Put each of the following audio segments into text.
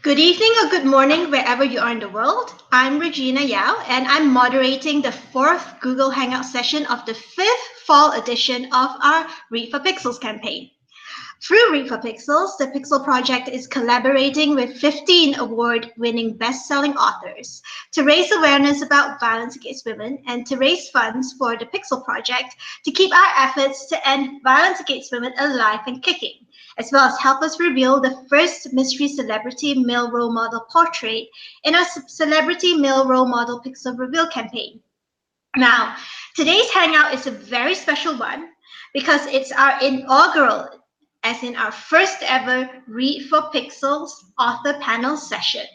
Good evening or good morning, wherever you are in the world. I'm Regina Yao, and I'm moderating the fourth Google Hangout session of the fifth fall edition of our Read for Pixels campaign. Through Read for Pixels, the Pixel Project is collaborating with 15 award-winning best-selling authors to raise awareness about violence against women and to raise funds for the Pixel Project to keep our efforts to end violence against women alive and kicking, as well as help us reveal the first mystery celebrity male role model portrait in our Celebrity Male Role Model Pixel Reveal campaign. Now, today's Hangout is a very special one because it's our inaugural, as in our first ever Read for Pixels author panel session.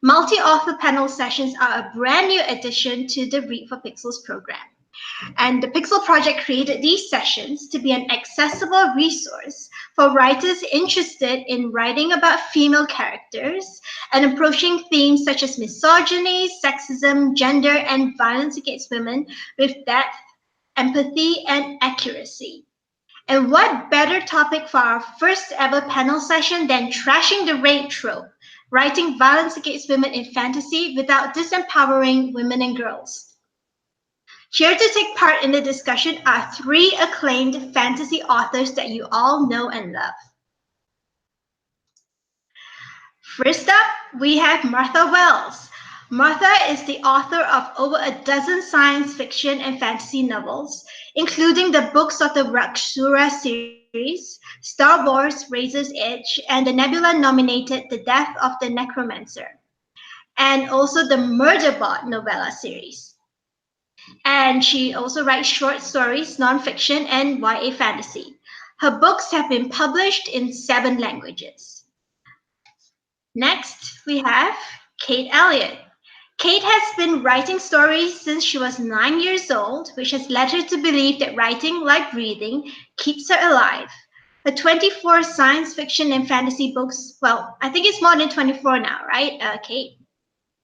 Multi-author panel sessions are a brand new addition to the Read for Pixels program. And the Pixel Project created these sessions to be an accessible resource for writers interested in writing about female characters and approaching themes such as misogyny, sexism, gender, and violence against women with depth, empathy, and accuracy. And what better topic for our first ever panel session than trashing the rape trope, writing violence against women in fantasy without disempowering women and girls. Here to take part in the discussion are three acclaimed fantasy authors that you all know and love. First up, we have Martha Wells. Martha is the author of over a dozen science fiction and fantasy novels, including the books of the Rakshura series, Star Wars Razor's Edge, and the Nebula-nominated The Death of the Necromancer, and also the Murderbot novella series. And she also writes short stories, nonfiction, and YA fantasy. Her books have been published in 7 languages. Next, we have Kate Elliott. Kate has been writing stories since she was 9 years old, which has led her to believe that writing, like breathing, keeps her alive. Her 24 science fiction and fantasy books, well, I think it's more than 24 now, right, Kate?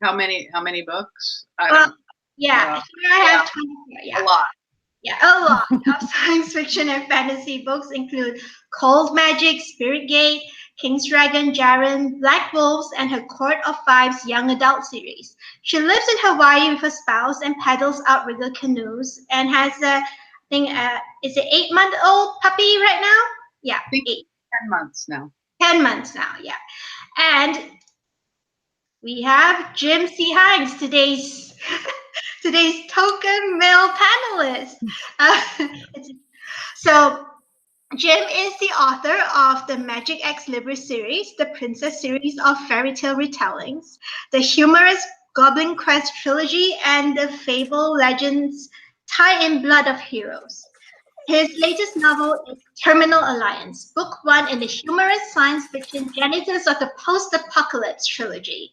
How many books? Yeah, here I have 24. Yeah. A lot. Yeah, a lot of science fiction and fantasy books include Cold Magic, Spirit Gate, King's Dragon, Jaren, Black Wolves, and her Court of Fives young adult series. She lives in Hawaii with her spouse and paddles outrigger canoes and has a, is it 8-month-old puppy right now? Yeah, 8. 10 months now. 10 months now, yeah. And we have Jim C. Hines, today's token male panelist. So Jim is the author of the Magic X Libra series, the Princess series of fairy tale retellings, the humorous Goblin Quest trilogy, and the Fable Legends tie-in Blood of Heroes. His latest novel is Terminal Alliance, book 1 in the humorous science fiction Genesis of the Post-Apocalypse trilogy.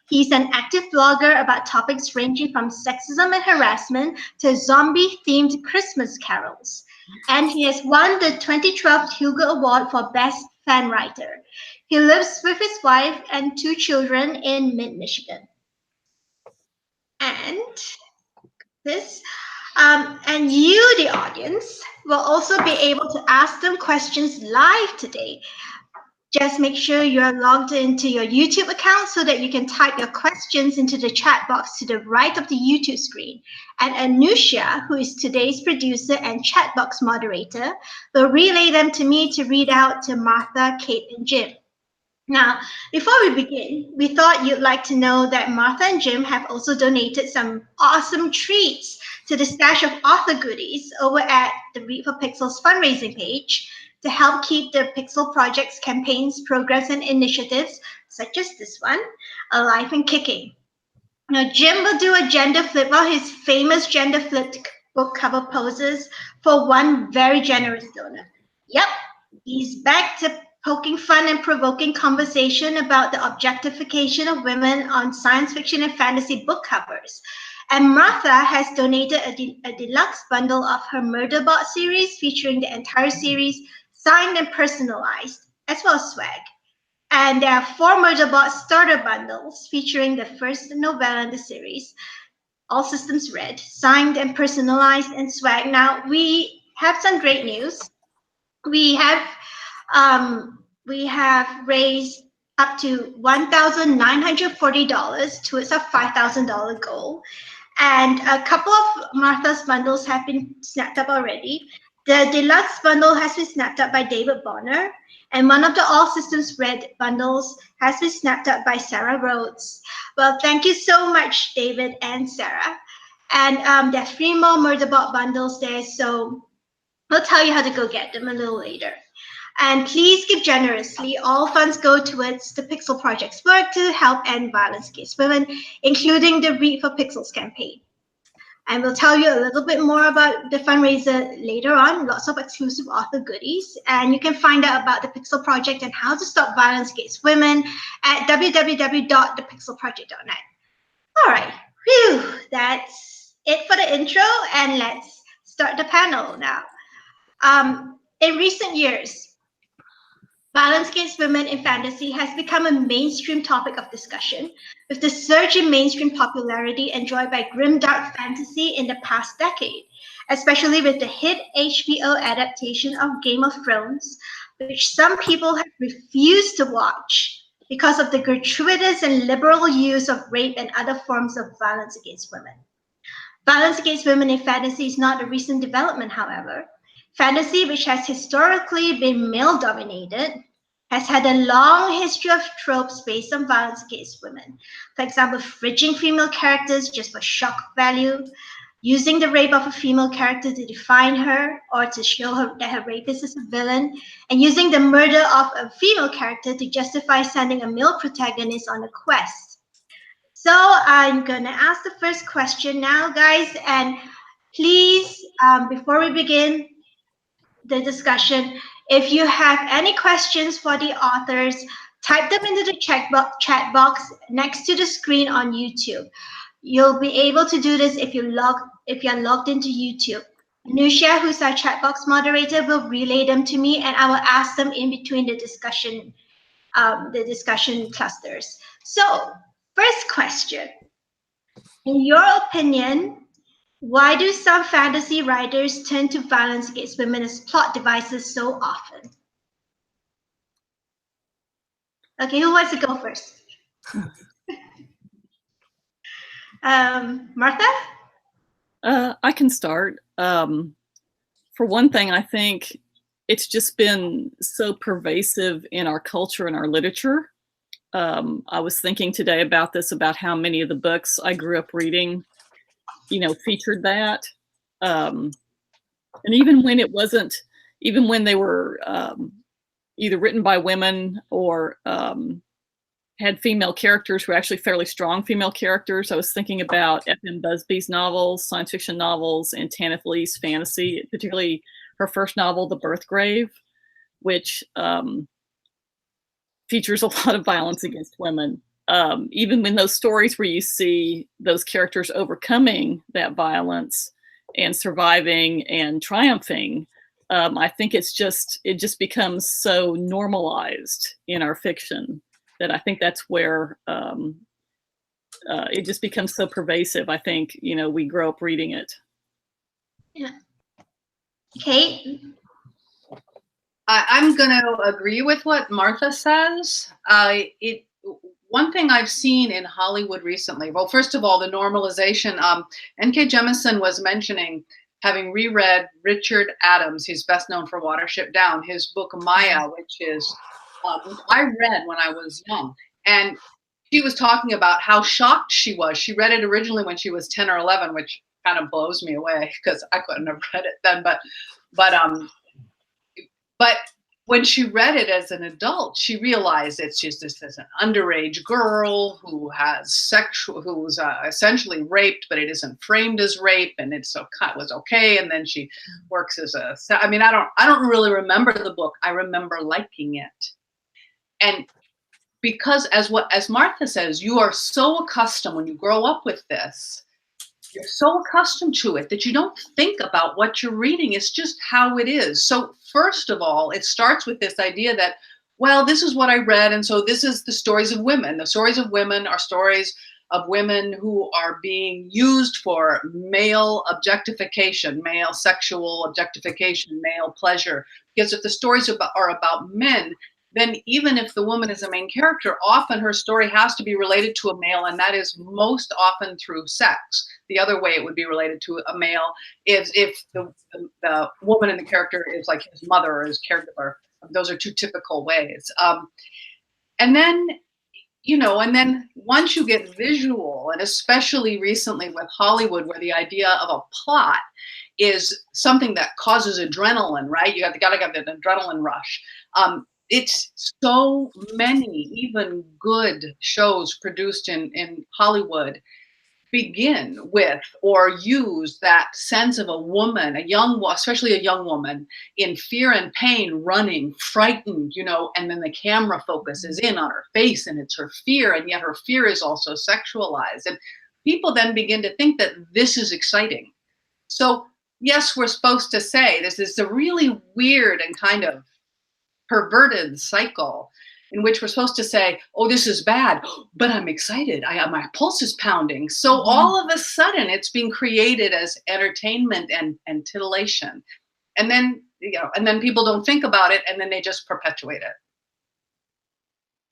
He's an active blogger about topics ranging from sexism and harassment to zombie-themed Christmas carols. And he has won the 2012 Hugo Award for Best Fan Writer. He lives with his wife and 2 children in mid-Michigan. And you, the audience, will also be able to ask them questions live today. Just make sure you're logged into your YouTube account so that you can type your questions into the chat box to the right of the YouTube screen. And Anusha, who is today's producer and chat box moderator, will relay them to me to read out to Martha, Kate, and Jim. Now, before we begin, we thought you'd like to know that Martha and Jim have also donated some awesome treats to the stash of author goodies over at the Read for Pixels fundraising page to help keep the Pixel Project's campaigns, programs, and initiatives, such as this one, alive and kicking. Now, Jim will do a gender flip, well, his famous gender flipped book cover poses for one very generous donor. Yep, he's back to poking fun and provoking conversation about the objectification of women on science fiction and fantasy book covers. And Martha has donated a deluxe bundle of her Murderbot series featuring the entire series, signed and personalized, as well as swag. And there are 4 Murderbot starter bundles featuring the first novella in the series, All Systems Red, signed and personalized and swag. Now, we have some great news. We have raised up to $1,940 towards our $5,000 goal. And a couple of Martha's bundles have been snapped up already. The deluxe bundle has been snapped up by David Bonner, and one of the All Systems Red bundles has been snapped up by Sarah Rhodes. Well, thank you so much, David and Sarah. And there are 3 more Murderbot bundles there, so we'll tell you how to go get them a little later. And please give generously. All funds go towards the Pixel Project's work to help end violence against women, including the Read for Pixels campaign. And we'll tell you a little bit more about the fundraiser later on, lots of exclusive author goodies. And you can find out about the Pixel Project and how to stop violence against women at www.thepixelproject.net. All right, whew, that's it for the intro, and let's start the panel now. In recent years, violence against women in fantasy has become a mainstream topic of discussion, with the surge in mainstream popularity enjoyed by grimdark fantasy in the past decade, especially with the hit HBO adaptation of Game of Thrones, which some people have refused to watch because of the gratuitous and liberal use of rape and other forms of violence against women. Violence against women in fantasy is not a recent development, however. Fantasy, which has historically been male-dominated, has had a long history of tropes based on violence against women. For example, fridging female characters just for shock value, using the rape of a female character to define her or to show her that her rapist is a villain, and using the murder of a female character to justify sending a male protagonist on a quest. So I'm gonna ask the first question now, guys, and please, before we begin the discussion, if you have any questions for the authors, type them into the chat box next to the screen on YouTube. You'll be able to do this if you're logged into YouTube. Nusha, who's our chat box moderator, will relay them to me, and I will ask them in between the discussion clusters. So, first question: in your opinion, why do some fantasy writers turn to violence against women as plot devices so often? Okay, who wants to go first? Martha? I can start. For one thing, I think it's just been so pervasive in our culture and our literature. I was thinking today about this, about how many of the books I grew up reading, featured that. And even when it wasn't, even when they were either written by women or had female characters who were actually fairly strong female characters. I was thinking about F.M. Busby's novels, science fiction novels, and Tanith Lee's fantasy, particularly her first novel, The Birthgrave, which features a lot of violence against women. Even when those stories where you see those characters overcoming that violence and surviving and triumphing, I think it just becomes so normalized in our fiction that I think that's where it just becomes so pervasive. I think, we grow up reading it. Yeah. Kate? I'm going to agree with what Martha says. One thing I've seen in Hollywood recently, well, first of all, the normalization. N.K. Jemisin was mentioning having reread Richard Adams, he's best known for Watership Down, his book Maya, which is, I read when I was young. And she was talking about how shocked she was. She read it originally when she was 10 or 11, which kind of blows me away because I couldn't have read it then. But when she read it as an adult, she realized it's just this as an underage girl who who's essentially raped, but it isn't framed as rape, and it was okay. And then she works as I don't really remember the book. I remember liking it, and because as Martha says, you are so accustomed when you grow up with this. You're so accustomed to it that you don't think about what you're reading. It's just how it is. So first of all, it starts with this idea that, well, this is what I read, and so this is the stories of women. The stories of women are stories of women who are being used for male objectification, male sexual objectification, male pleasure. Because if the stories are about men, then even if the woman is a main character, often her story has to be related to a male, and that is most often through sex. The other way it would be related to a male is if the woman in the character is like his mother or his caregiver. Those are two typical ways. And then, and then once you get visual, and especially recently with Hollywood, where the idea of a plot is something that causes adrenaline, right? You gotta get the adrenaline rush. It's so many, even good shows produced in Hollywood begin with or use that sense of a woman, especially a young woman, in fear and pain, running, frightened, and then the camera focuses in on her face and it's her fear, and yet her fear is also sexualized. And people then begin to think that this is exciting. So yes, we're supposed to say this is a really weird and kind of perverted cycle in which we're supposed to say, oh, this is bad, but I'm excited. My pulse is pounding. So all of a sudden it's being created as entertainment and titillation. And then, people don't think about it, and then they just perpetuate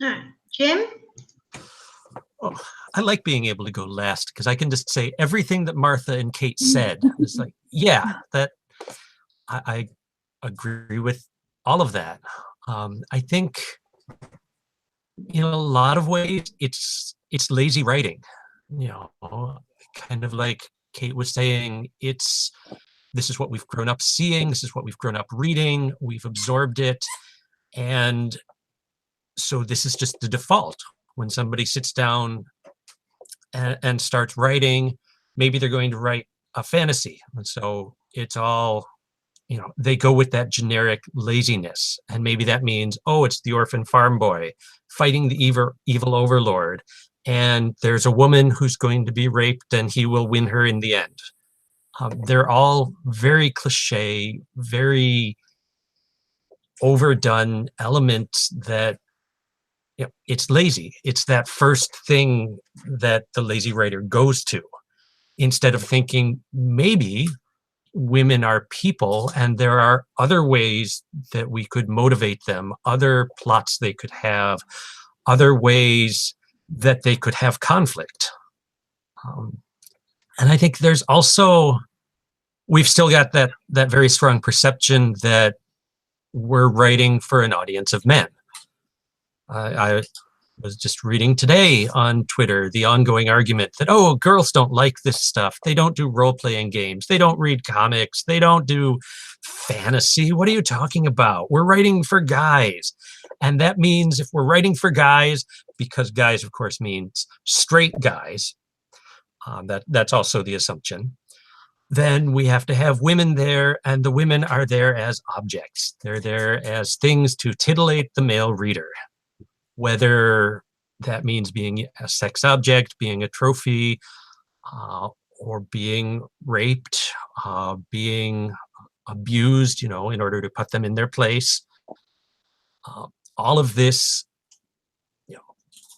it. Jim? Oh, I like being able to go last because I can just say everything that Martha and Kate said. It's like, yeah, that I agree with all of that. I think in a lot of ways it's lazy writing, kind of like Kate was saying, this is what we've grown up seeing, this is what we've grown up reading, we've absorbed it, and so this is just the default. When somebody sits down and starts writing, maybe they're going to write a fantasy, and so it's all, they go with that generic laziness, and maybe that means, oh, it's the orphan farm boy fighting the evil overlord, and there's a woman who's going to be raped and he will win her in the end. They're all very cliche, very overdone elements that, it's lazy. It's that first thing that the lazy writer goes to, instead of thinking maybe women are people and there are other ways that we could motivate them, other plots they could have, other ways that they could have conflict. And I think there's also, we've still got that very strong perception that we're writing for an audience of men. I was just reading today on Twitter the ongoing argument that, oh, girls don't like this stuff. They don't do role-playing games. They don't read comics. They don't do fantasy. What are you talking about? We're writing for guys. And that means if we're writing for guys, because guys, of course, means straight guys, that's also the assumption, then we have to have women there, and the women are there as objects. They're there as things to titillate the male reader. Whether that means being a sex object, being a trophy, or being raped, being abused, in order to put them in their place. All of this,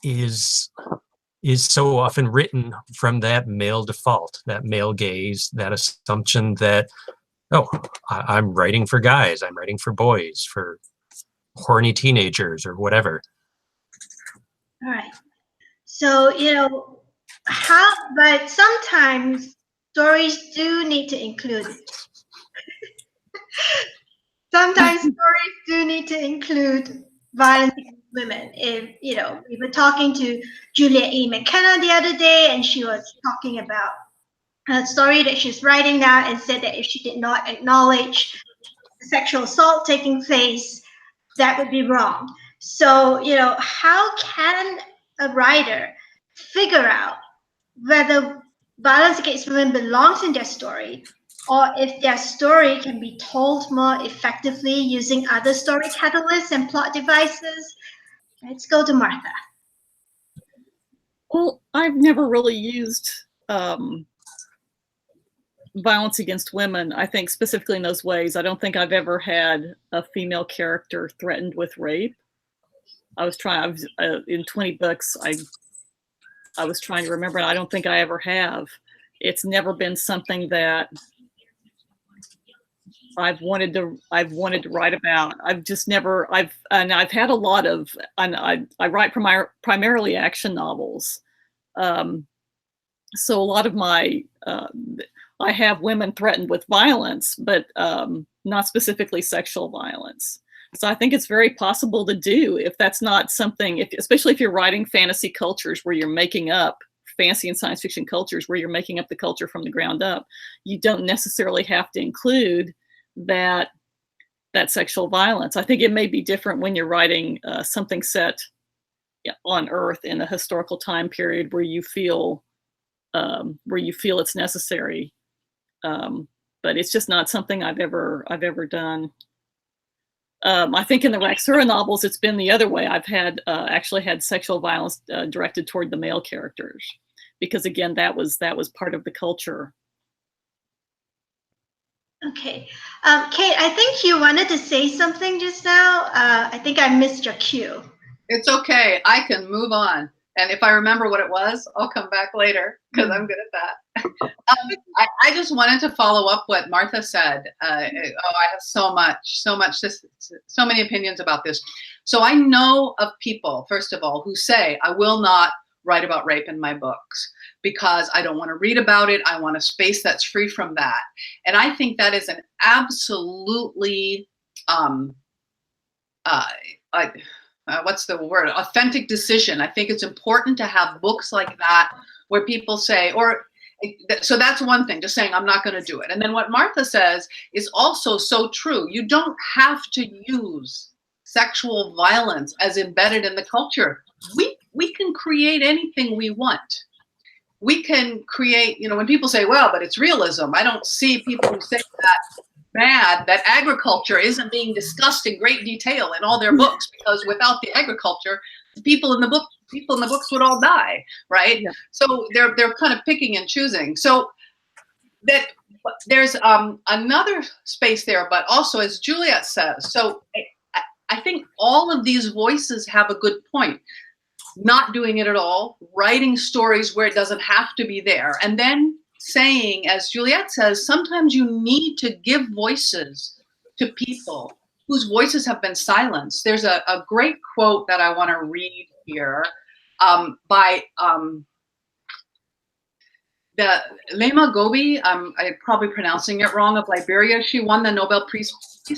is so often written from that male default, that male gaze, that assumption that, oh, I'm writing for guys, I'm writing for boys, for horny teenagers or whatever. All right. So, but sometimes stories do need to include. Sometimes stories do need to include violence against women. If, we were talking to Julia E. McKenna the other day, and she was talking about a story that she's writing now, and said that if she did not acknowledge the sexual assault taking place, that would be wrong. So, how can a writer figure out whether violence against women belongs in their story, or if their story can be told more effectively using other story catalysts and plot devices? Let's go to Martha. Well, I've never really used violence against women, I think, specifically in those ways. I don't think I've ever had a female character threatened with rape. I was in 20 books, I was trying to remember, and I don't think I ever have. It's never been something that I've wanted to write about. I've just never. I've had a lot of. And I write primarily action novels, so a lot of my. I have women threatened with violence, but not specifically sexual violence. So I think it's very possible to do if that's not something. Especially if you're writing fantasy cultures where you're making up. Fantasy and science fiction cultures where you're making up the culture from the ground up, you don't necessarily have to include that sexual violence. I think it may be different when you're writing something set on Earth in a historical time period where you feel it's necessary, but it's just not something I've ever done. I think in the Raxura novels, it's been the other way. I've had actually had sexual violence directed toward the male characters, because again, that was part of the culture. Okay, Kate, I think you wanted to say something just now. I think I missed your cue. It's okay. I can move on. And if I remember what it was, I'll come back later because I'm good at that. I just wanted to follow up what Martha said. I have so many opinions about this. So I know of people, first of all, who say, I will not write about rape in my books because I don't want to read about it. I want a space that's free from that. And I think that is an absolutely, what's the word? Authentic decision. I think it's important to have books like that where people say, so that's one thing, just saying, I'm not going to do it. And then what Martha says is also so true. You don't have to use sexual violence as embedded in the culture. We can create anything we want. We can create, when people say, well, but it's realism. I don't see people who say that agriculture isn't being discussed in great detail in all their books, because without the agriculture, people in the books would all die, right? Yeah. So they're kind of picking and choosing. So that there's another space there, but also, as Juliet says, so I think all of these voices have a good point. Not doing it at all, writing stories where it doesn't have to be there, and then saying, as Juliet says, sometimes you need to give voices to people whose voices have been silenced. There's a great quote that I want to read here by the Lema Gobi, I'm probably pronouncing it wrong, of Liberia. She won the Nobel Peace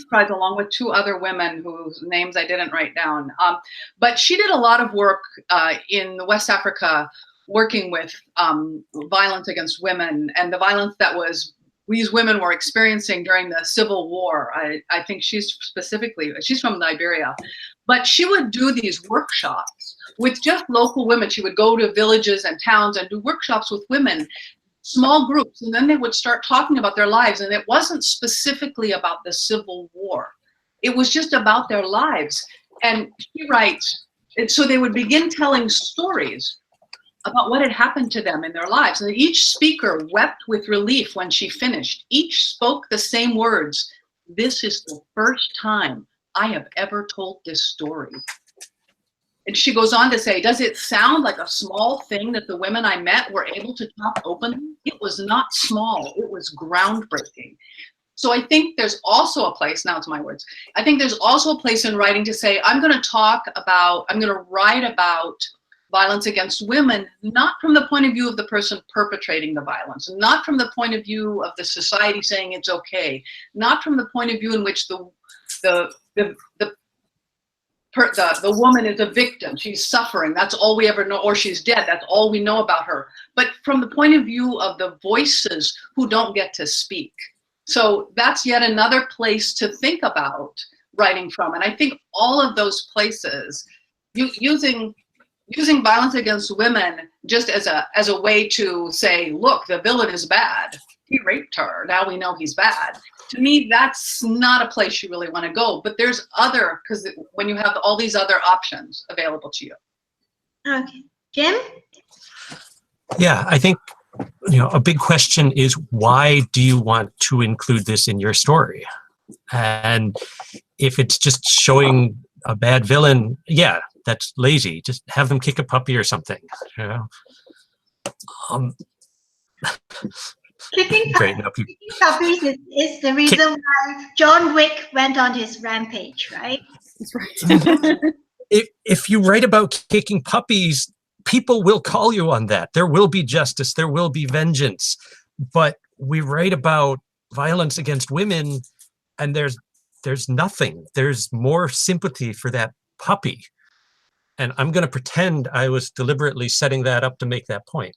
Prize along with two other women whose names I didn't write down. But she did a lot of work in West Africa working with violence against women and the violence that these women were experiencing during the Civil War. I think she's from Liberia. But she would do these workshops with just local women. She would go to villages and towns and do workshops with women, small groups, and then they would start talking about their lives. And it wasn't specifically about the Civil War. It was just about their lives. And she writes, and so they would begin telling stories about what had happened to them in their lives. And each speaker wept with relief when she finished. Each spoke the same words. This is the first time I have ever told this story. And she goes on to say, does it sound like a small thing that the women I met were able to talk openly? It was not small, it was groundbreaking. So I think there's also a place, now it's my words, I think there's also a place in writing to say, I'm going to write about violence against women, not from the point of view of the person perpetrating the violence, not from the point of view of the society saying it's okay, not from the point of view in which the woman is a victim, she's suffering, that's all we ever know, or she's dead, that's all we know about her, but from the point of view of the voices who don't get to speak. So that's yet another place to think about writing from. And I think all of those places, using violence against women just as a way to say, look, the villain is bad, he raped her, now we know he's bad. To me, that's not a place you really want to go. But there's other, because when you have all these other options available to you. Okay, Jim? Yeah, I think a big question is, why do you want to include this in your story? And if it's just showing a bad villain, yeah, that's lazy. Just have them kick a puppy or something. Kicking Great. No, people, puppies is the reason why John Wick went on his rampage, right? That's right. if you write about kicking puppies, people will call you on that. There will be justice. There will be vengeance. But we write about violence against women, and there's nothing. There's more sympathy for that puppy. And I'm going to pretend I was deliberately setting that up to make that point.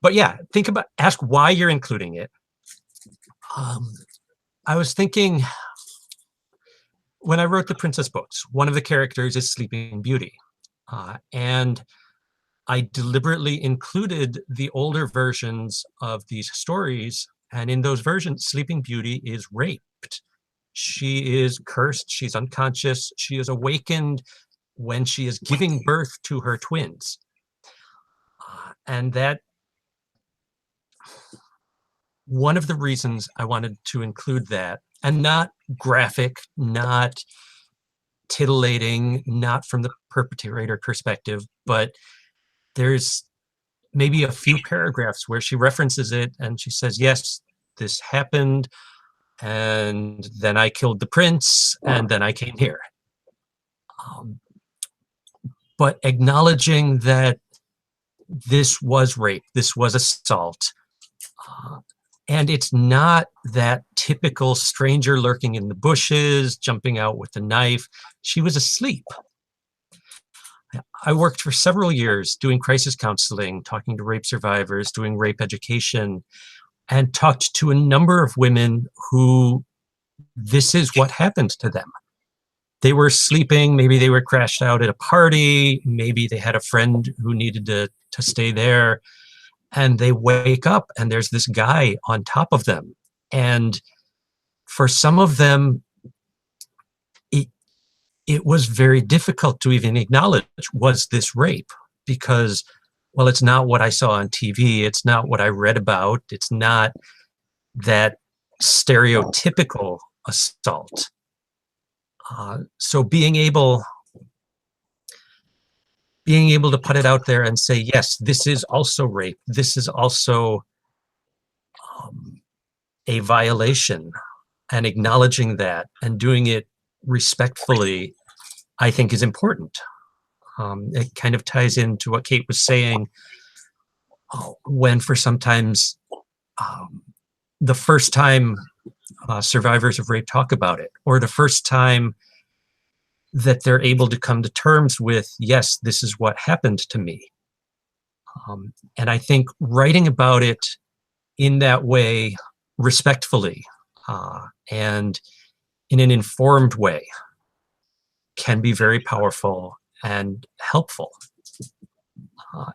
But yeah, ask why you're including it. I was thinking, when I wrote the Princess books, one of the characters is Sleeping Beauty. And I deliberately included the older versions of these stories. And in those versions, Sleeping Beauty is raped. She is cursed. She's unconscious. She is awakened when she is giving birth to her twins. And that, one of the reasons I wanted to include that, and not graphic, not titillating, not from the perpetrator perspective, but there's maybe a few paragraphs where she references it and she says, yes, this happened, and then I killed the prince, and then I came here. But acknowledging that this was rape, this was assault, and it's not that typical stranger lurking in the bushes, jumping out with a knife. She was asleep. I worked for several years doing crisis counseling, talking to rape survivors, doing rape education, and talked to a number of women who this is what happened to them. They were sleeping, maybe they were crashed out at a party, maybe they had a friend who needed to stay there, and they wake up and there's this guy on top of them. And for some of them, it was very difficult to even acknowledge, was this rape? Because, well, it's not what I saw on TV. It's not what I read about. It's not that stereotypical assault. So being able to put it out there and say, yes, this is also rape. This is also a violation, and acknowledging that and doing it respectfully, I think, is important. It kind of ties into what Kate was saying when for sometimes the first time survivors of rape talk about it, or the first time that they're able to come to terms with, yes, this is what happened to me. And I think writing about it in that way, respectfully, and in an informed way, can be very powerful and helpful,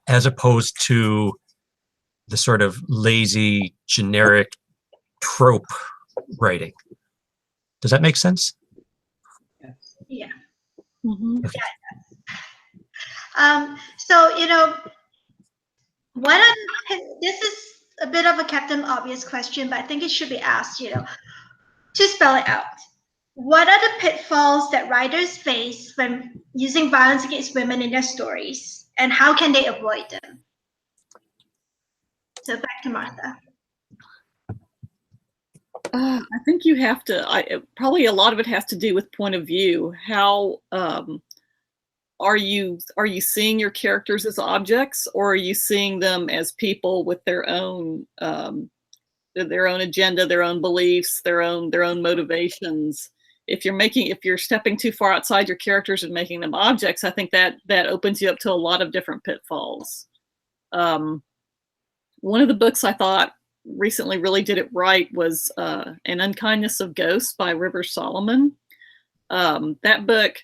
as opposed to the sort of lazy, generic trope writing. Does that make sense? Yeah. Mm-hmm. Okay. So, this is a bit of a Captain Obvious question, but I think it should be asked, to spell it out. What are the pitfalls that writers face when using violence against women in their stories, and how can they avoid them? So back to Martha. I think you have to, probably a lot of it has to do with point of view. How are you seeing your characters as objects, or are you seeing them as people with their own agenda, their own beliefs, their own motivations? If you're stepping too far outside your characters and making them objects, I think that opens you up to a lot of different pitfalls. One of the books I thought recently really did it right was An Unkindness of Ghosts by River Solomon. That book,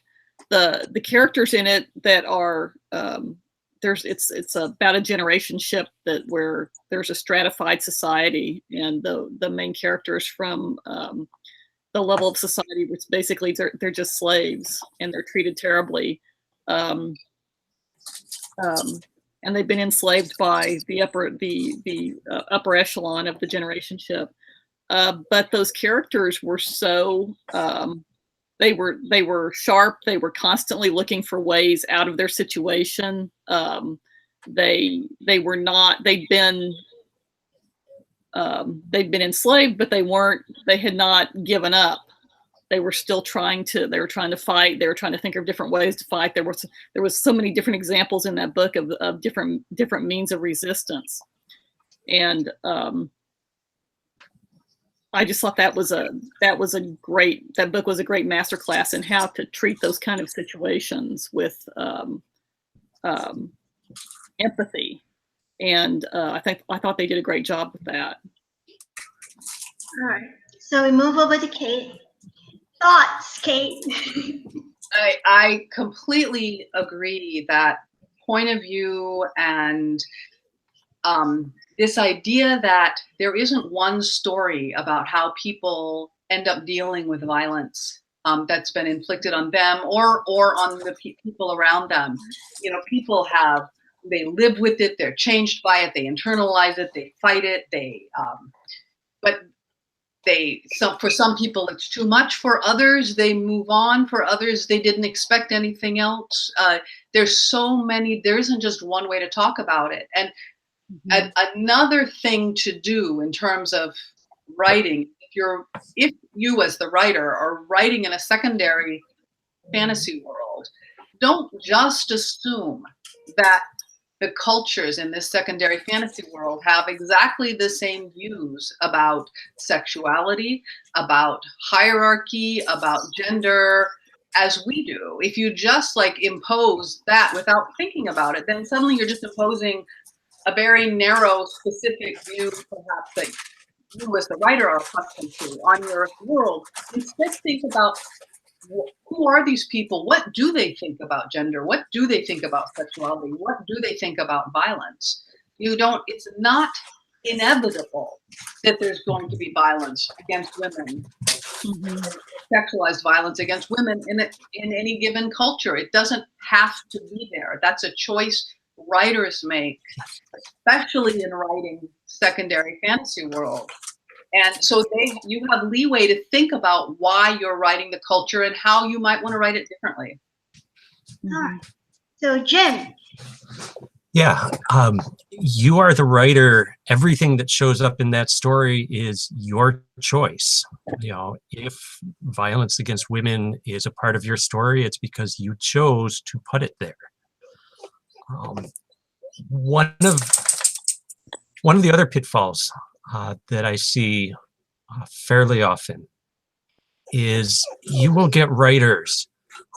the characters in it that are it's about a generation ship where there's a stratified society, and the main characters from the level of society which basically they're just slaves and they're treated terribly, and they've been enslaved by the upper echelon of the generation ship. But those characters were so they were sharp. They were constantly looking for ways out of their situation. They'd been they'd been enslaved, but they had not given up. They were still trying to fight. They were trying to think of different ways to fight. There was so many different examples in that book of different means of resistance. And I just thought that book was a great masterclass in how to treat those kind of situations with empathy. And I thought they did a great job with that. All right. So we move over to Kate. Thoughts, Kate? I completely agree that point of view and this idea that there isn't one story about how people end up dealing with violence that's been inflicted on them or on the people around them. You know, people they live with it, they're changed by it, they internalize it, they fight it, but for some people it's too much. For others, they move on. For others, they didn't expect anything else. There's so many, there isn't just one way to talk about it. And another thing to do in terms of writing, if you as the writer are writing in a secondary fantasy world, don't just assume that the cultures in this secondary fantasy world have exactly the same views about sexuality, about hierarchy, about gender as we do. If you just like impose that without thinking about it, then suddenly you're just imposing a very narrow, specific view, perhaps, that you as the writer are accustomed to on your world. Instead, think about who are these people? What do they think about gender? What do they think about sexuality? What do they think about violence? It's not inevitable that there's going to be violence against women, sexualized violence against women in any given culture. It doesn't have to be there. That's a choice writers make, especially in writing secondary fantasy world. And so you have leeway to think about why you're writing the culture and how you might want to write it differently. All right. So Jim. Yeah, you are the writer. Everything that shows up in that story is your choice. You know, if violence against women is a part of your story, it's because you chose to put it there. One of the other pitfalls that I see fairly often is you will get writers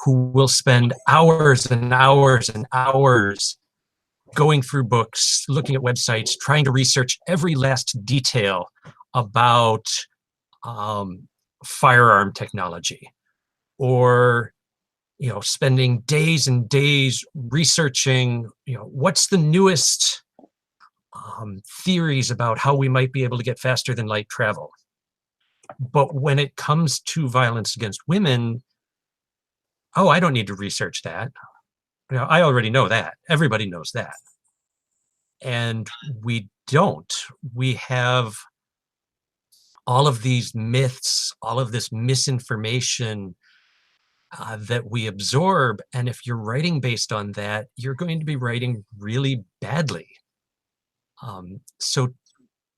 who will spend hours and hours and hours going through books, looking at websites, trying to research every last detail about firearm technology, or spending days and days researching what's the newest theories about how we might be able to get faster than light travel. But when it comes to violence against women, I don't need to research that. I already know that. Everybody knows that. And we don't. We have all of these myths, all of this misinformation that we absorb. And if you're writing based on that, you're going to be writing really badly. So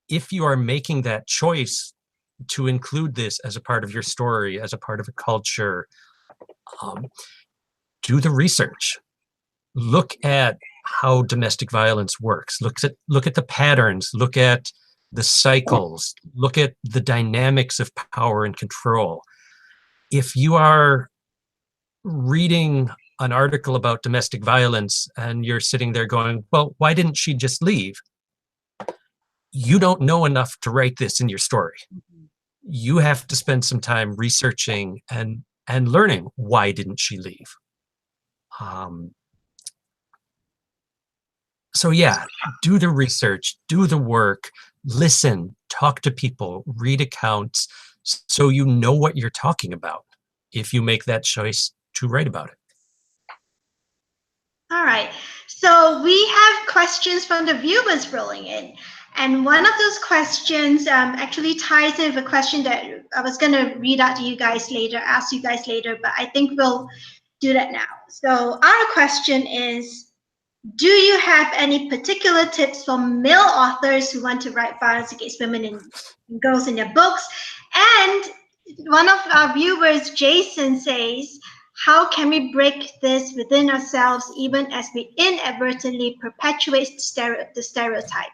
if you are making that choice to include this as a part of your story, as a part of a culture, do the research. Look at how domestic violence works. Look at the patterns. Look at the cycles. Look at the dynamics of power and control. If you are reading an article about domestic violence and you're sitting there going, well, why didn't she just leave? You don't know enough to write this in your story. You have to spend some time researching and learning, why didn't she leave? So yeah, do the research, do the work, listen, talk to people, read accounts, so you know what you're talking about if you make that choice to write about it. All right, so we have questions from the viewers rolling in. And one of those questions actually ties in with a question that I was going to read out to you guys later, ask you guys later, but I think we'll do that now. So our question is, Do you have any particular tips for male authors who want to write violence against women and girls in their books? And one of our viewers, Jason, says, how can we break this within ourselves even as we inadvertently perpetuate the stereotype?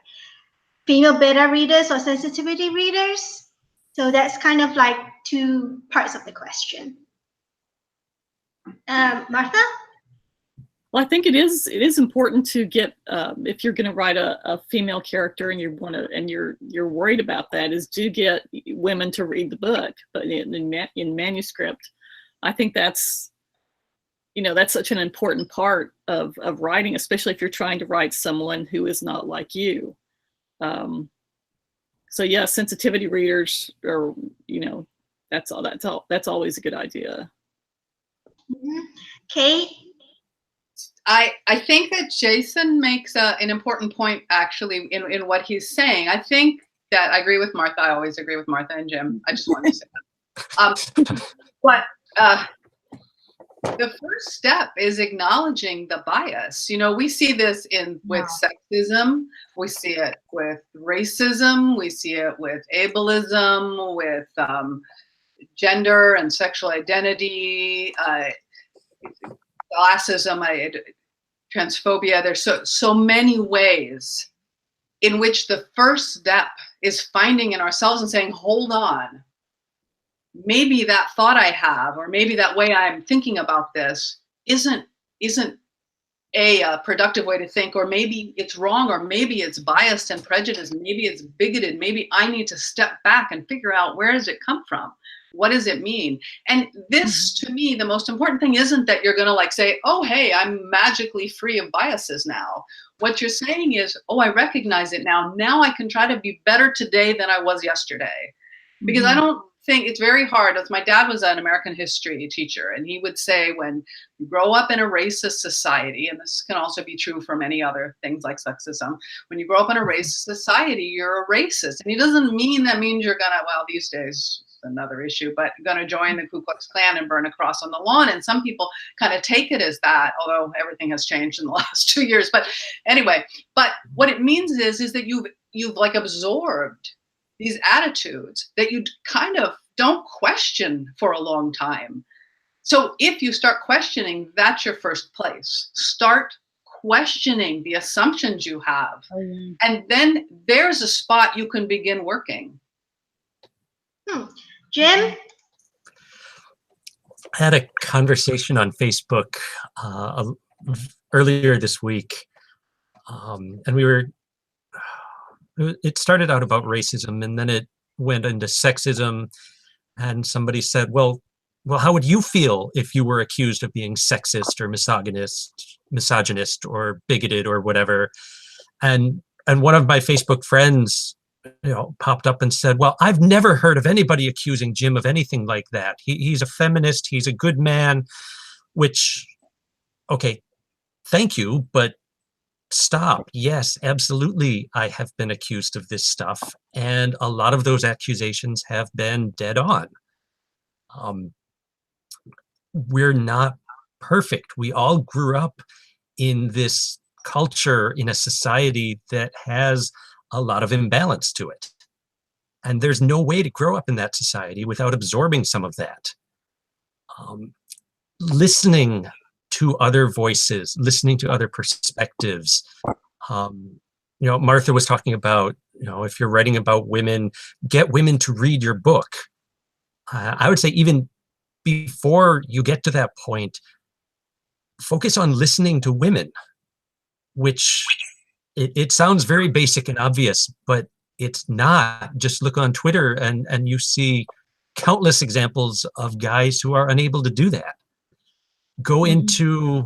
Female beta readers or sensitivity readers? So that's kind of like two parts of the question. Martha? Well, I think it is important to get if you're going to write a female character and you're worried about that, is to get women to read the book, but in manuscript. I think that's such an important part of writing, especially if you're trying to write someone who is not like you. So yeah, sensitivity readers, or that's always a good idea. Mm-hmm. Kate? I think that Jason makes an important point, actually, in what he's saying. I think that I agree with Martha. I always agree with Martha and Jim. I just wanted to say that. But the first step is acknowledging the bias. We see this with sexism. We see it with racism. We see it with ableism, with gender and sexual identity, classism, transphobia. There's so many ways in which the first step is finding in ourselves and saying, hold on, maybe that thought I have, or maybe that way I'm thinking about this isn't a productive way to think, or maybe it's wrong, or maybe it's biased and prejudiced, maybe it's bigoted, maybe I need to step back and figure out, where does it come from? What does it mean? And this, to me, the most important thing isn't that you're going to say, oh, hey, I'm magically free of biases now. What you're saying is, oh, I recognize it now. Now I can try to be better today than I was yesterday. Because I don't think it's very hard. My dad was an American history teacher, and he would say, when you grow up in a racist society, and this can also be true for many other things like sexism, when you grow up in a racist society, you're a racist. And he doesn't mean that means you're gonna, well, these days, another issue, but going to join the Ku Klux Klan and burn a cross on the lawn. And some people kind of take it as that, although everything has changed in the last 2 years. But anyway, but what it means is that you've like absorbed these attitudes that you kind of don't question for a long time. So if you start questioning, that's your first place. Start questioning the assumptions you have. And then there's a spot you can begin working. Jim? I had a conversation on Facebook earlier this week, and it started out about racism, and then it went into sexism, and somebody said, well, how would you feel if you were accused of being sexist or misogynist or bigoted or whatever? And one of my Facebook friends popped up and said, well, I've never heard of anybody accusing Jim of anything like that. He's a feminist, he's a good man, which, okay, thank you, but stop. Yes, absolutely, I have been accused of this stuff, and a lot of those accusations have been dead on. We're not perfect. We all grew up in this culture, in a society that has a lot of imbalance to it. And there's no way to grow up in that society without absorbing some of that. Listening to other voices, listening to other perspectives. Martha was talking about, if you're writing about women, get women to read your book. I would say even before you get to that point, focus on listening to women, which it sounds very basic and obvious, but it's not. Just look on Twitter and you see countless examples of guys who are unable to do that. Go into,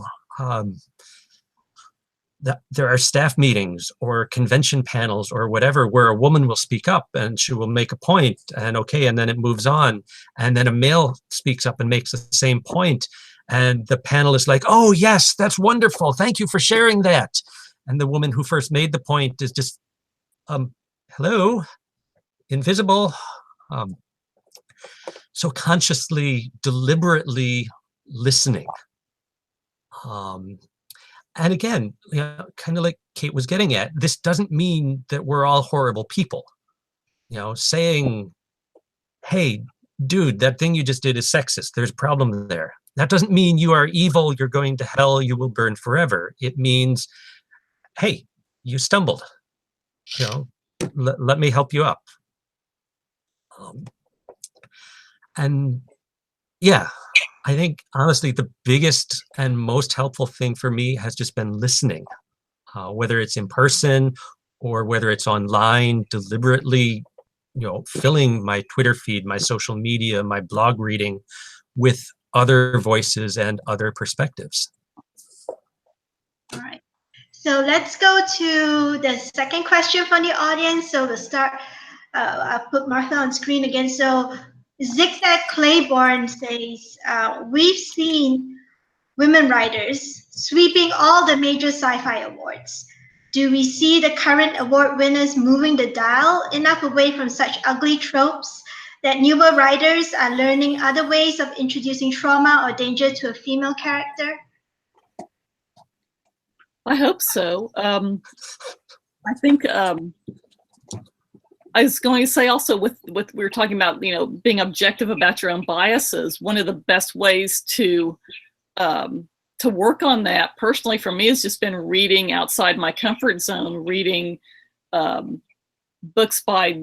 there are staff meetings or convention panels or whatever where a woman will speak up and she will make a point, and okay, and then it moves on. And then a male speaks up and makes the same point. And the panel is like, oh yes, that's wonderful. Thank you for sharing that. And the woman who first made the point is just, hello, invisible. So consciously, deliberately listening. And again, kind of like Kate was getting at, this doesn't mean that we're all horrible people. Saying, hey, dude, that thing you just did is sexist. There's a problem there. That doesn't mean you are evil, you're going to hell, you will burn forever. It means, hey, you stumbled. Let me help you up. And yeah, I think honestly, the biggest and most helpful thing for me has just been listening, whether it's in person or whether it's online, deliberately, filling my Twitter feed, my social media, my blog reading with other voices and other perspectives. All right. So let's go to the second question from the audience. So we'll start, I'll put Martha on screen again. So Zigzag Claiborne says, we've seen women writers sweeping all the major sci-fi awards. Do we see the current award winners moving the dial enough away from such ugly tropes that newer writers are learning other ways of introducing trauma or danger to a female character? I hope so. I think I was going to say also with we were talking about, being objective about your own biases. One of the best ways to work on that personally for me has just been reading outside my comfort zone, reading books by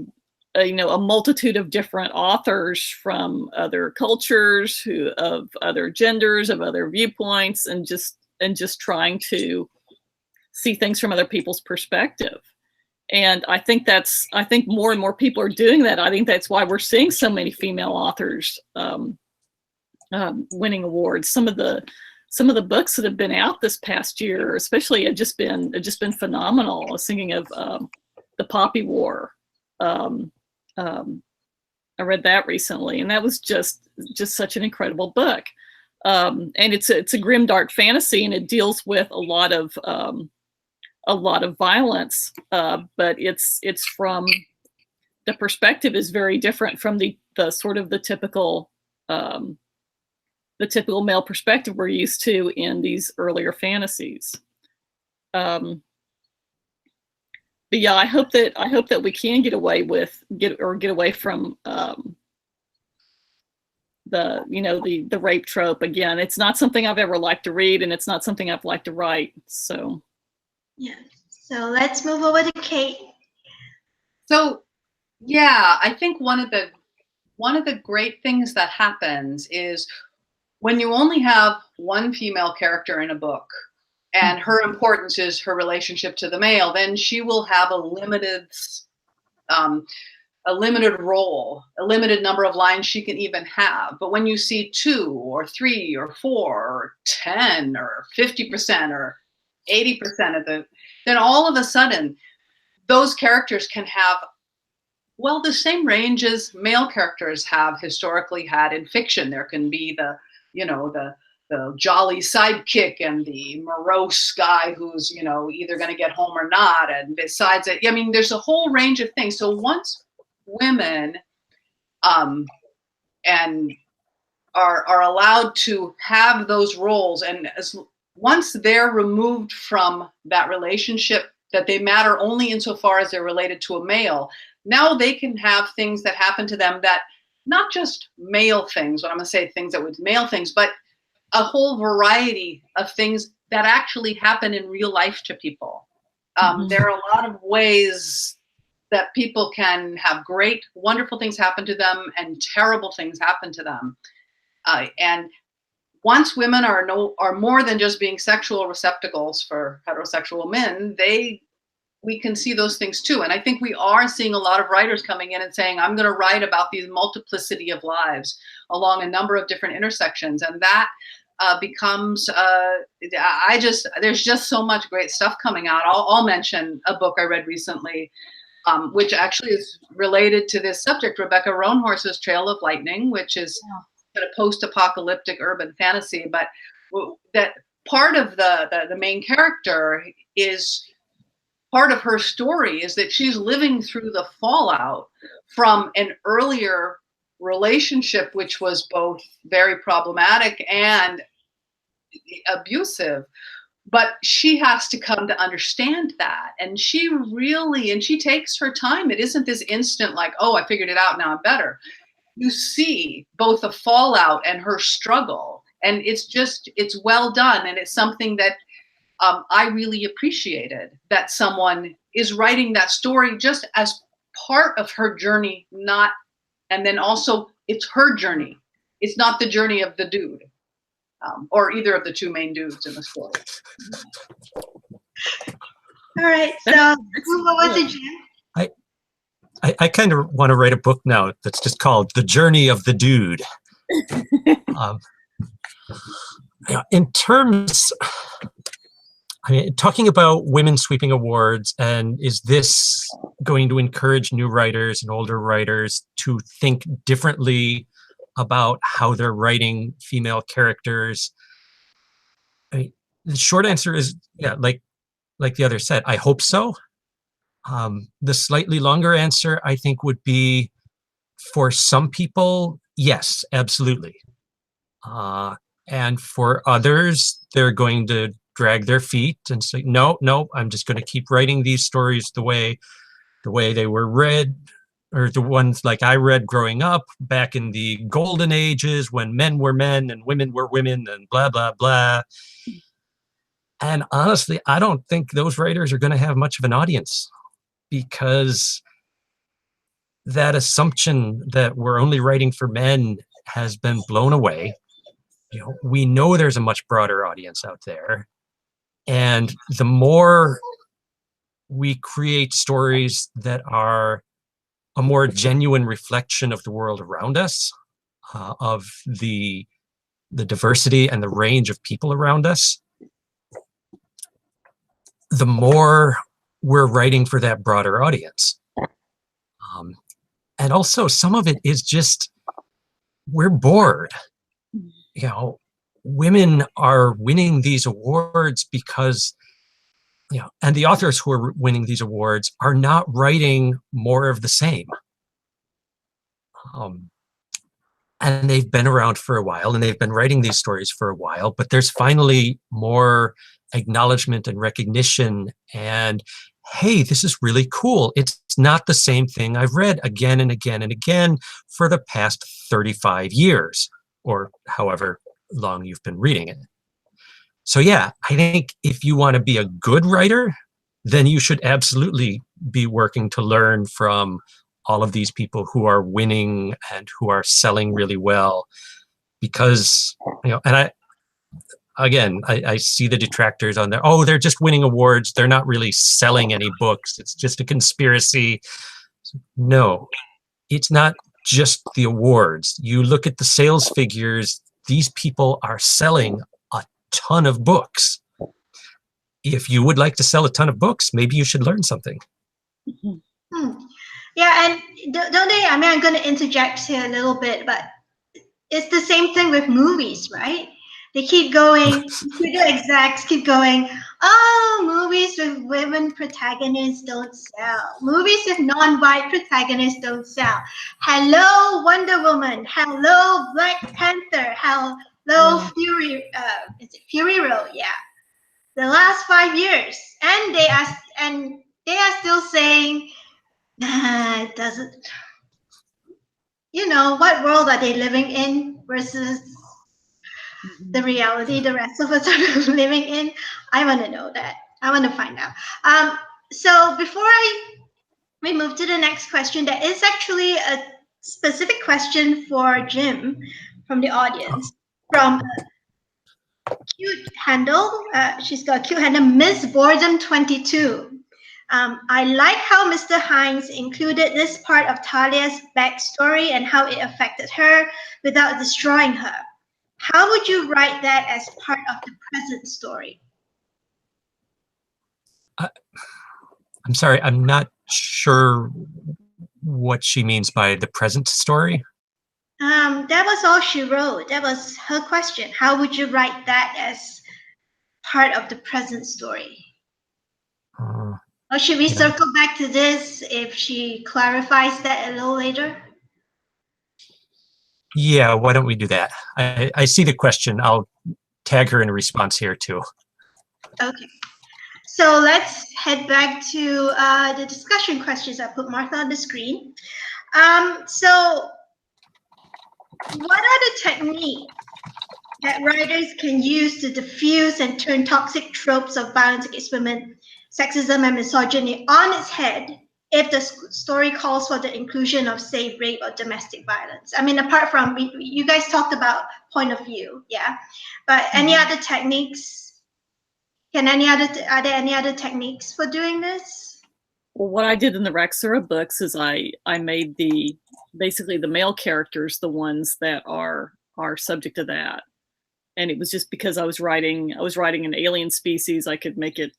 a multitude of different authors from other cultures, of other genders, of other viewpoints, and just trying to see things from other people's perspective. And I think more and more people are doing that. I think that's why we're seeing so many female authors winning awards. Some of the books that have been out this past year, especially, have just been phenomenal. I was thinking of The Poppy War. I read that recently, and that was just such an incredible book. And it's a grim, dark fantasy, and it deals with a lot of violence, but it's from the perspective is very different from the sort of the typical male perspective we're used to in these earlier fantasies. But yeah, I hope that we can get away from the rape trope. Again, it's not something I've ever liked to read, and it's not something I've liked to write. So yeah. So let's move over to Kate. So yeah, I think one of the great things that happens is when you only have one female character in a book and her importance is her relationship to the male, then she will have a limited role, a limited number of lines she can even have. But when you see 2 or 3 or 4 or 10 or 50% or 80% then all of a sudden those characters can have, well, the same range as male characters have historically had in fiction. There can be the jolly sidekick and the morose guy who's, either going to get home or not. And besides it, there's a whole range of things. So once women and are allowed to have those roles, and once they're removed from that relationship, that they matter only insofar as they're related to a male, now they can have things that happen to them that, not just male things, when I'm going to say things that would male things, but a whole variety of things that actually happen in real life to people. There are a lot of ways that people can have great, wonderful things happen to them and terrible things happen to them. And once women are more than just being sexual receptacles for heterosexual men, we can see those things too. And I think we are seeing a lot of writers coming in and saying, I'm going to write about these multiplicity of lives along a number of different intersections. And that becomes, there's just so much great stuff coming out. I'll mention a book I read recently, which actually is related to this subject, Rebecca Roanhorse's Trail of Lightning, which is kind of post-apocalyptic urban fantasy. But that part of the main character is, part of her story is that she's living through the fallout from an earlier relationship, which was both very problematic and abusive, but she has to come to understand that. And she takes her time. It isn't this instant like, oh, I figured it out, now I'm better. You see both the fallout and her struggle. And it's well done. And it's something that I really appreciated, that someone is writing that story just as part of her journey, and then also it's her journey. It's not the journey of the dude, or either of the two main dudes in the story. All right, so move over to Jim. I kind of want to write a book now that's just called The Journey of the Dude. In terms, I mean, talking about women sweeping awards, and is this going to encourage new writers and older writers to think differently about how they're writing female characters? I mean, the short answer is, yeah, like the other said, I hope so. The slightly longer answer, I think, would be, for some people, yes, absolutely. And for others, they're going to drag their feet and say, no, I'm just going to keep writing these stories the way they were read, or the ones like I read growing up back in the golden ages when men were men and women were women and blah, blah, blah. And honestly, I don't think those writers are going to have much of an audience, because that assumption that we're only writing for men has been blown away. You know, we know there's a much broader audience out there. And the more we create stories that are a more genuine reflection of the world around us, of the diversity and the range of people around us, the more we're writing for that broader audience. And also, some of it is just, we're bored. You know, women are winning these awards because, you know, and the authors who are winning these awards are not writing more of the same. And they've been around for a while, and they've been writing these stories for a while, but there's finally more acknowledgement and recognition, and hey, this is really cool. It's not the same thing I've read again and again and again for the past 35 years, or however long you've been reading it. So yeah, I think if you want to be a good writer, then you should absolutely be working to learn from all of these people who are winning and who are selling really well. Because, you know, and I see the detractors on there. Oh, they're just winning awards. They're not really selling any books. It's just a conspiracy. No, it's not just the awards. You look at the sales figures, these people are selling a ton of books. If you would like to sell a ton of books, maybe you should learn something. Yeah, and don't they, I mean, I'm going to interject here a little bit, but it's the same thing with movies, right? They keep going, studio execs keep going, oh, movies with women protagonists don't sell. Movies with non-white protagonists don't sell. Hello, Wonder Woman. Hello, Black Panther. Hello, Fury. Is it Fury Road? Yeah. The last 5 years, and they are still saying, nah, it doesn't. You know, what world are they living in versus the reality the rest of us are living in? I want to know that. I want to find out. So before we move to the next question, there is actually a specific question for Jim from the audience, from a cute handle. She's got a cute handle, Miss Boredom 22. I like how Mr. Hines included this part of Talia's backstory and how it affected her without destroying her. How would you write that as part of the present story? I'm sorry, I'm not sure what she means by the present story. That was all she wrote. That was her question. How would you write that as part of the present story? Or should we circle back to this if she clarifies that a little later? Yeah, why don't we do that? I see the question. I'll tag her in a response here too. Okay. So let's head back to the discussion questions. I put Martha on the screen. So what are the techniques that writers can use to diffuse and turn toxic tropes of violence against women, sexism, and misogyny on its head if the story calls for the inclusion of, say, rape or domestic violence? I mean, apart from, you guys talked about point of view, yeah? But any other techniques? Are there any other techniques for doing this? Well, what I did in the Raxura books is I made basically the male characters the ones that are subject to that. And it was just because I was writing an alien species, I could make it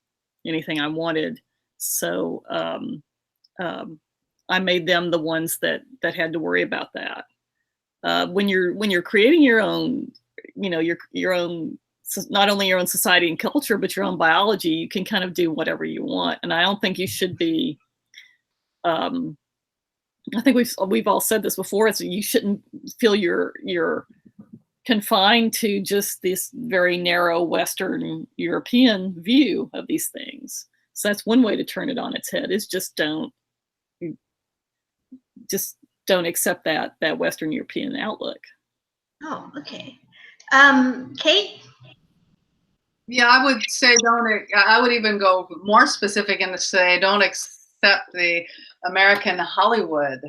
anything I wanted. So I made them the ones that had to worry about that. When you're creating your own, your own, not only your own society and culture, but your own biology, you can kind of do whatever you want. And I don't think you should be, I think we've all said this before, is you shouldn't feel you're confined to just this very narrow Western European view of these things. So that's one way to turn it on its head, is just don't accept that Western European outlook. Oh, okay. Kate? Yeah, I would say I would even go more specific and say don't accept the American Hollywood.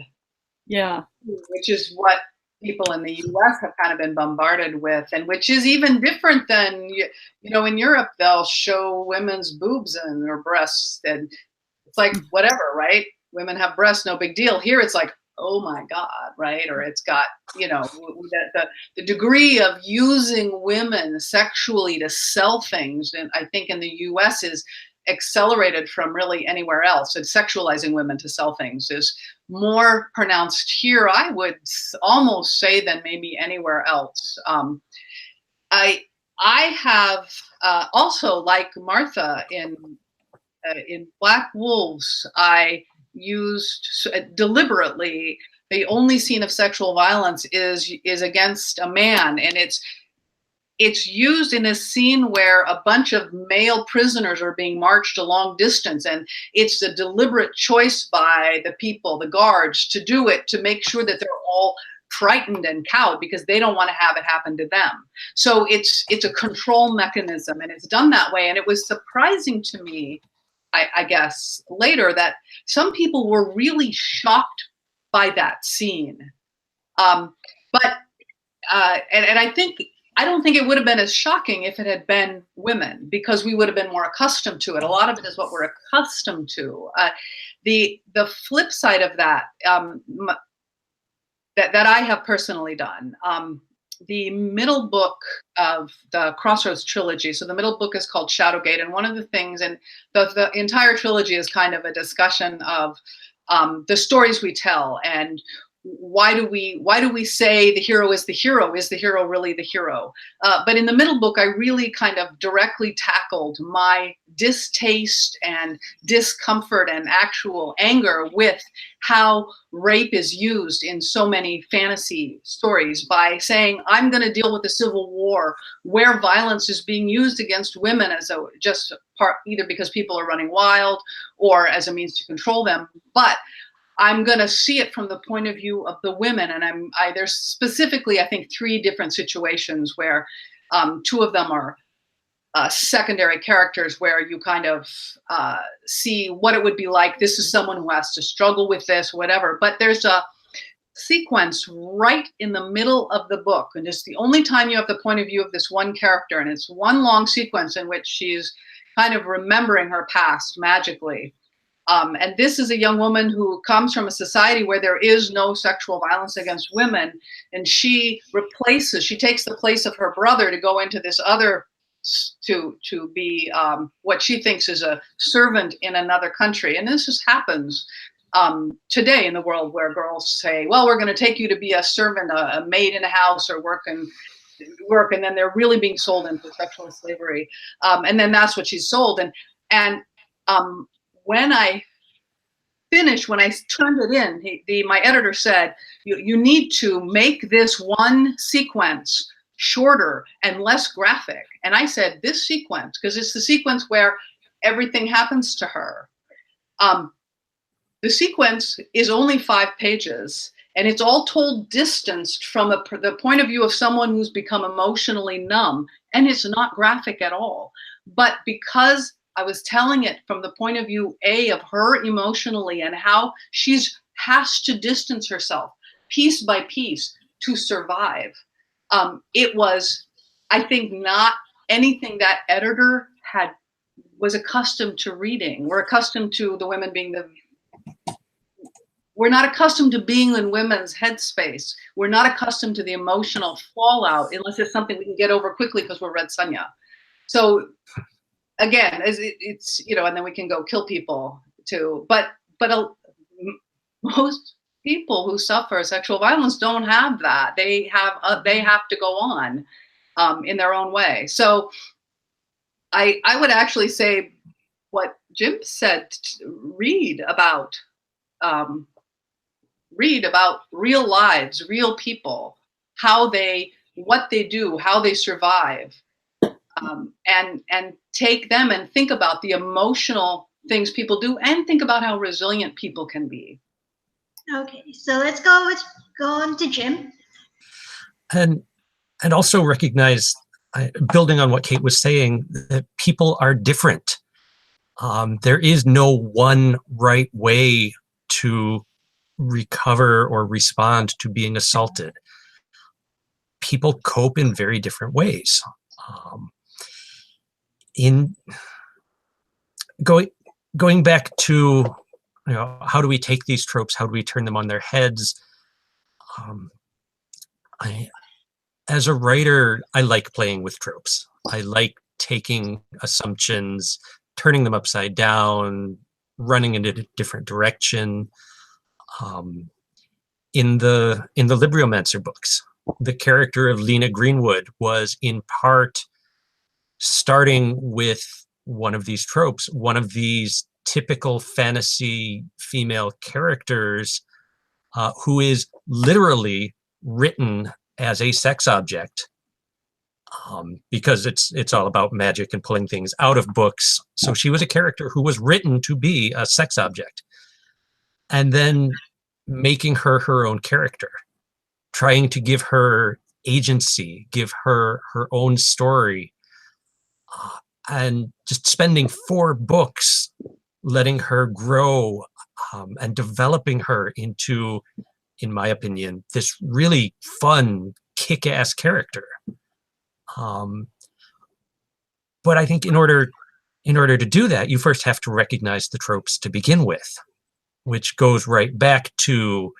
Yeah. Which is what people in the US have kind of been bombarded with, and which is even different than, in Europe, they'll show women's boobs and their breasts, and it's like, whatever, right? Women have breasts, no big deal. Here it's like, oh my God, right? Or it's got, the degree of using women sexually to sell things, and I think in the US is accelerated from really anywhere else. And sexualizing women to sell things is more pronounced here, I would almost say, than maybe anywhere else. I have also, like Martha, in Black Wolves, I used deliberately, the only scene of sexual violence is against a man, and it's used in a scene where a bunch of male prisoners are being marched a long distance, and it's a deliberate choice by the people, the guards, to do it, to make sure that they're all frightened and cowed because they don't want to have it happen to them. So it's a control mechanism, and it's done that way. And it was surprising to me, I guess, later, that some people were really shocked by that scene. And I don't think it would have been as shocking if it had been women, because we would have been more accustomed to it. A lot of it is what we're accustomed to. The flip side of that, that I have personally done, the middle book of the Crossroads trilogy. So the middle book is called Shadowgate, and one of the things, and the entire trilogy is kind of a discussion of the stories we tell, and why do we say the hero is the hero? Is the hero really the hero? But in the middle book, I really kind of directly tackled my distaste and discomfort and actual anger with how rape is used in so many fantasy stories, by saying, I'm going to deal with the Civil War where violence is being used against women as just part, either because people are running wild or as a means to control them. But I'm going to see it from the point of view of the women. And there's specifically, I think, 3 different situations where 2 of them are secondary characters, where you kind of see what it would be like. This is someone who has to struggle with this, whatever. But there's a sequence right in the middle of the book, and it's the only time you have the point of view of this one character. And it's one long sequence in which she's kind of remembering her past magically. And this is a young woman who comes from a society where there is no sexual violence against women. And she takes the place of her brother to go into this other, to be what she thinks is a servant in another country. And this just happens today in the world, where girls say, well, we're going to take you to be a servant, a maid in a house, or work, and then they're really being sold into sexual slavery. And then that's what she's sold. And when I finished, when I turned it in, my editor said, you need to make this one sequence shorter and less graphic. And I said, this sequence, because it's the sequence where everything happens to her. The sequence is only 5 pages, and it's all told distanced from the point of view of someone who's become emotionally numb, and it's not graphic at all. But because I was telling it from the point of view, of her emotionally, and how has to distance herself piece by piece to survive, it was, I think, not anything that editor was accustomed to reading. We're accustomed to the women being we're not accustomed to being in women's headspace. We're not accustomed to the emotional fallout unless it's something we can get over quickly because we're Red Sonja. So again, it's and then we can go kill people too. But most people who suffer sexual violence don't have that. They have to go on in their own way. So I would actually say what Jim said, read about real lives, real people, what they do, how they survive, and take them and think about the emotional things people do, and think about how resilient people can be. Okay, so let's go on to Jim. And also recognize, building on what Kate was saying, that people are different. There is no one right way to recover or respond to being assaulted. People cope in very different ways. In going back to, how do we take these tropes? How do we turn them on their heads? As a writer, I like playing with tropes. I like taking assumptions, turning them upside down, running in a different direction. In the Libriomancer books, the character of Lena Greenwood was in part starting with one of these tropes, one of these typical fantasy female characters who is literally written as a sex object, because it's all about magic and pulling things out of books. So she was a character who was written to be a sex object, and then making her own character, trying to give her agency, give her own story, and just spending 4 books letting her grow and developing her into, in my opinion, this really fun, kick-ass character. But I think in order to do that, you first have to recognize the tropes to begin with, which goes right back to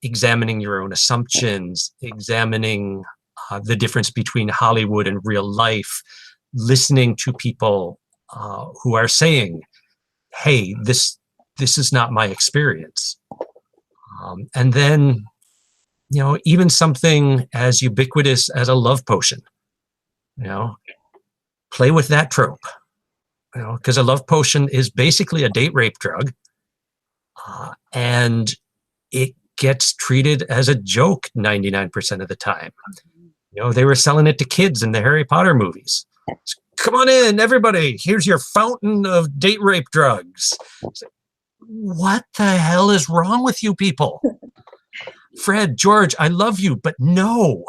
examining your own assumptions, examining the difference between Hollywood and real life, listening to people who are saying, hey, this is not my experience. And then, even something as ubiquitous as a love potion, play with that trope, because a love potion is basically a date rape drug. And it gets treated as a joke 99% of the time. They were selling it to kids in the Harry Potter movies. Come on in, everybody. Here's your fountain of date rape drugs. What the hell is wrong with you people? Fred, George, I love you, but no.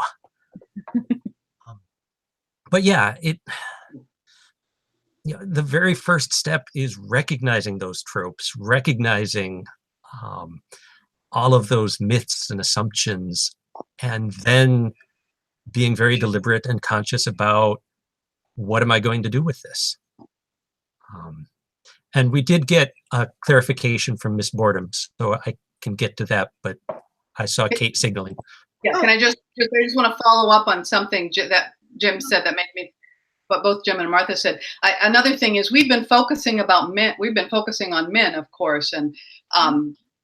But yeah, the very first step is recognizing those tropes, recognizing all of those myths and assumptions, and then being very deliberate and conscious about, what am I going to do with this? And we did get a clarification from Miss Boredom, so I can get to that, but I saw Kate signaling. Yeah, can I just want to follow up on something that Jim said that made me, but both Jim and Martha said. Another thing is, we've been focusing on men, of course, and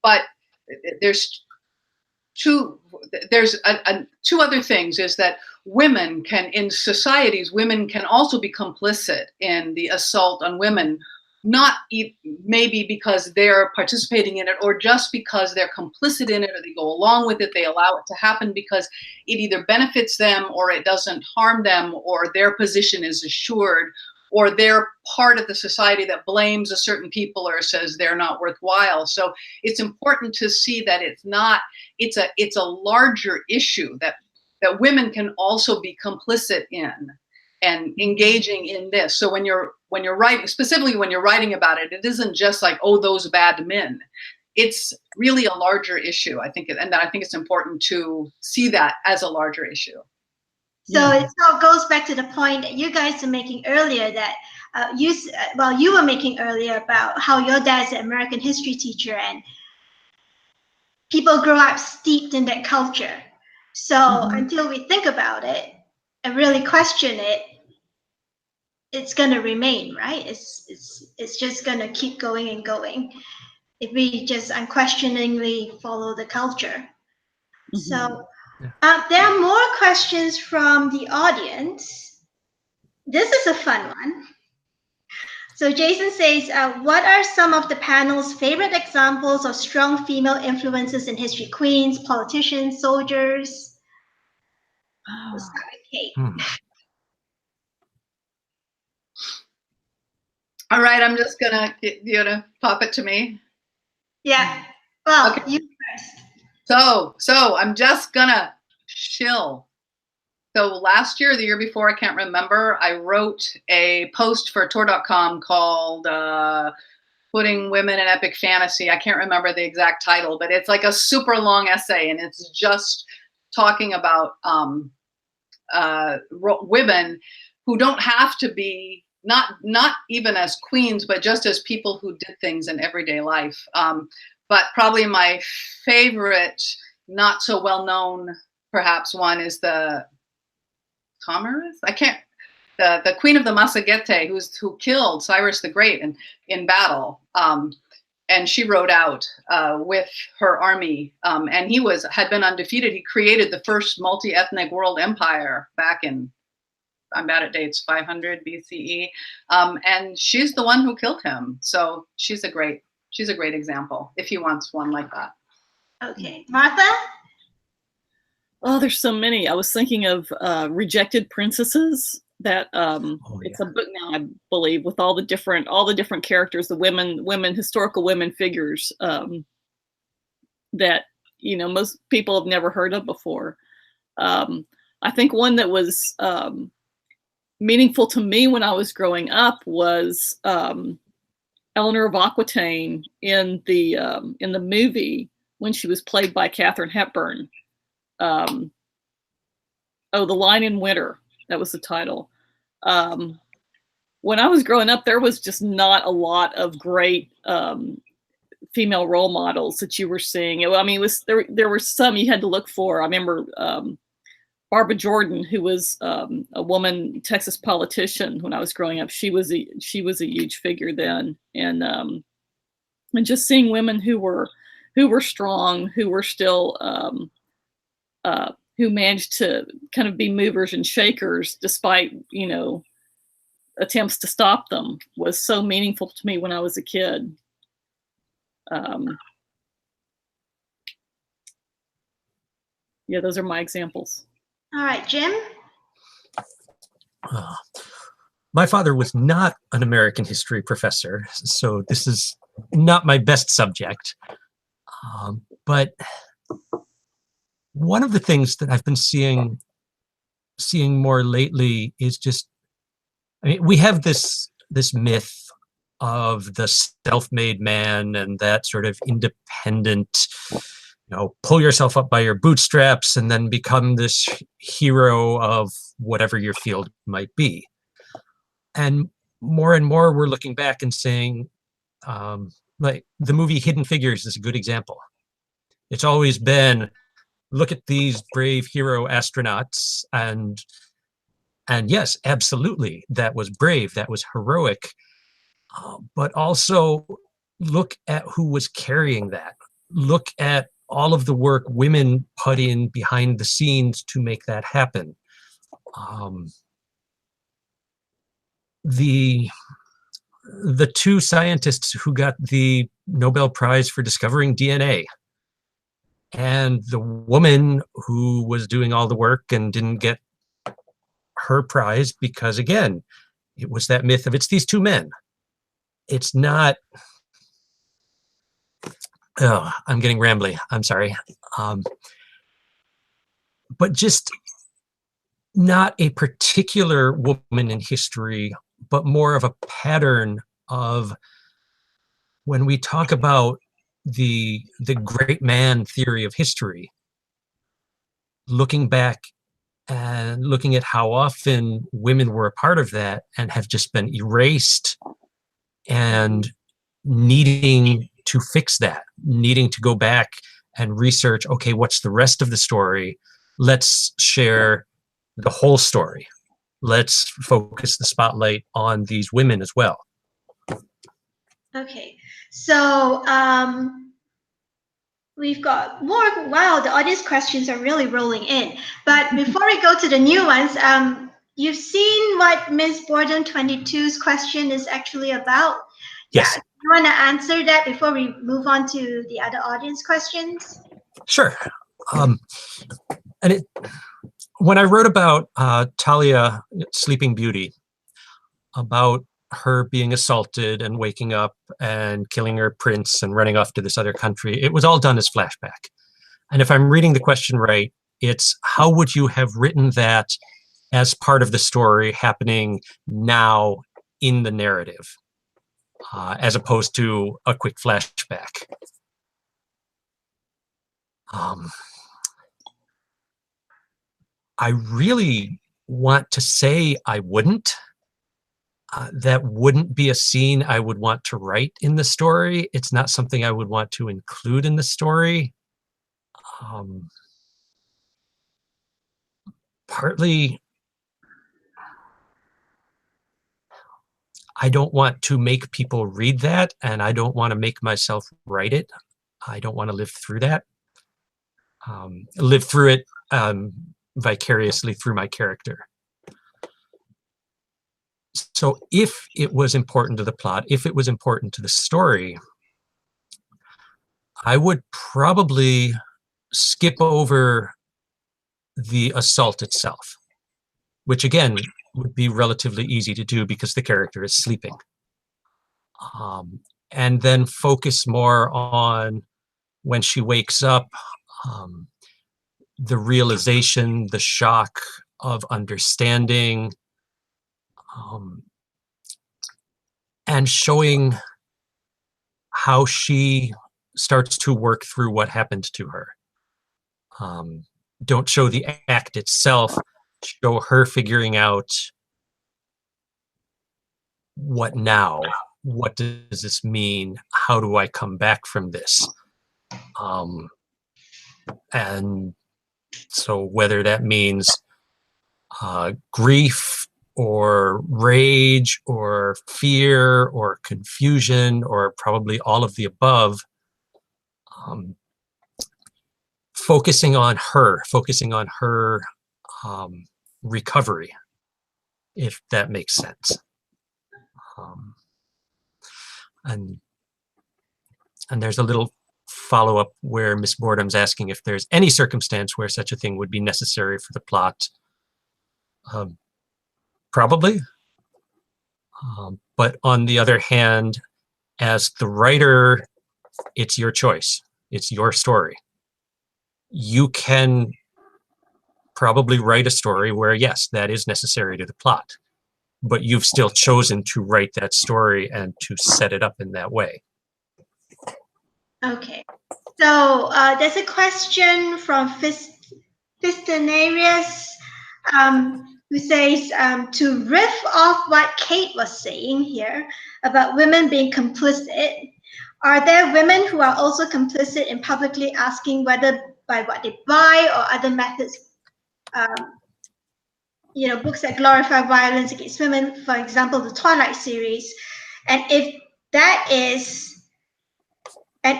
but there's two other things, is that in societies, women can also be complicit in the assault on women maybe because they're participating in it, or just because they're complicit in it, or they go along with it, they allow it to happen because it either benefits them or it doesn't harm them, or their position is assured, or they're part of the society that blames a certain people or says they're not worthwhile. So it's important to see that it's a larger issue that women can also be complicit in and engaging in this. So when you're writing, specifically when you're writing about it, it isn't just like, oh, those bad men. It's really a larger issue, I think, and I think it's important to see that as a larger issue. So it all goes back to the point that you guys are making earlier, that you were making earlier about how your dad's an American history teacher and people grow up steeped in that culture. So until we think about it and really question it, it's going to remain, right? It's just going to keep going and going if we just unquestioningly follow the culture. So there are more questions from the audience. This is a fun one. So Jason says, what are some of the panel's favorite examples of strong female influences in history? Queens, politicians, soldiers? We'll start with Kate. All right, I'm just gonna get you to pop it to me. Yeah. Well, okay. You first. So I'm just gonna shill. So last year, or the year before, I can't remember, I wrote a post for Tor.com called Putting Women in Epic Fantasy. I can't remember the exact title, but it's like a super long essay, and it's just talking about women who don't have to be, not even as queens, but just as people who did things in everyday life. But probably my favorite, not so well known, perhaps one is the the Queen of the Massagette, who killed Cyrus the Great in battle. And she rode out with her army, and he had been undefeated. He created the first multi-ethnic world empire back in, I'm bad at dates, 500 BCE, and she's the one who killed him. So she's a great example if he wants one like that. Okay, Martha. Oh, there's so many. I was thinking of Rejected Princesses. That it's a book now, I believe, with all the different characters, the historical women figures that most people have never heard of before. I think one that was meaningful to me when I was growing up was Eleanor of Aquitaine in the movie when she was played by Katharine Hepburn. The Line in Winter. That was the title. When I was growing up, there was just not a lot of great female role models that you were seeing. There were some you had to look for. I remember Barbara Jordan, who was a woman Texas politician when I was growing up. She was a huge figure then, and just seeing women who were strong, who were still who managed to kind of be movers and shakers despite, attempts to stop them was so meaningful to me when I was a kid. Yeah, those are my examples. All right, Jim? My father was not an American history professor, so this is not my best subject. But one of the things that I've been seeing more lately is just, we have this myth of the self-made man and that sort of independent, pull yourself up by your bootstraps and then become this hero of whatever your field might be. And more we're looking back and saying, like the movie Hidden Figures is a good example. It's always been, look at these brave hero astronauts, and yes, absolutely, that was brave, that was heroic, but also look at who was carrying that. Look at all of the work women put in behind the scenes to make that happen. the two scientists who got the Nobel Prize for discovering DNA, and the woman who was doing all the work and didn't get her prize because, again, it was that myth of it's these two men. It's not. Oh, I'm getting rambly. I'm sorry. But just not a particular woman in history, but more of a pattern of when we talk about the great man theory of history, looking back and looking at how often women were a part of that and have just been erased, and needing to fix that, needing to go back and research, okay, what's the rest of the story? Let's share the whole story. Let's focus the spotlight on these women as well. Okay, so we've got more. Wow, the audience questions are really rolling in. But before we go to the new ones, you've seen what Ms. Boredom 22's question is actually about. Yes. Yeah, you want to answer that before we move on to the other audience questions? Sure. And when I wrote about Talia, Sleeping Beauty, about her being assaulted and waking up and killing her prince and running off to this other country, it was all done as flashback. And if I'm reading the question right, it's how would you have written that as part of the story happening now in the narrative, as opposed to a quick flashback? I really want to say I wouldn't. That wouldn't be a scene I would want to write in the story. It's not something I would want to include in the story. Partly, I don't want to make people read that, and I don't want to make myself write it. I don't want to live through that. Live through it vicariously through my character. So if it was important to the plot, if it was important to the story, I would probably skip over the assault itself, which again would be relatively easy to do because the character is sleeping. And then focus more on when she wakes up, the realization, the shock of understanding, and showing how she starts to work through what happened to her. Don't show the act itself, show her figuring out what now? What does this mean? How do I come back from this? And so whether that means grief or rage or fear or confusion or probably all of the above, focusing on her recovery, if that makes sense. And there's a little follow-up where Miss Boredom's asking if there's any circumstance where such a thing would be necessary for the plot. Probably. But on the other hand, as the writer, it's your choice. It's your story. You can probably write a story where, yes, that is necessary to the plot, but you've still chosen to write that story and to set it up in that way. Okay, so there's a question from Fistonarius, who says, to riff off what Kate was saying here about women being complicit, are there women who are also complicit in publicly asking whether by what they buy or other methods, books that glorify violence against women, for example, the Twilight series? And if that is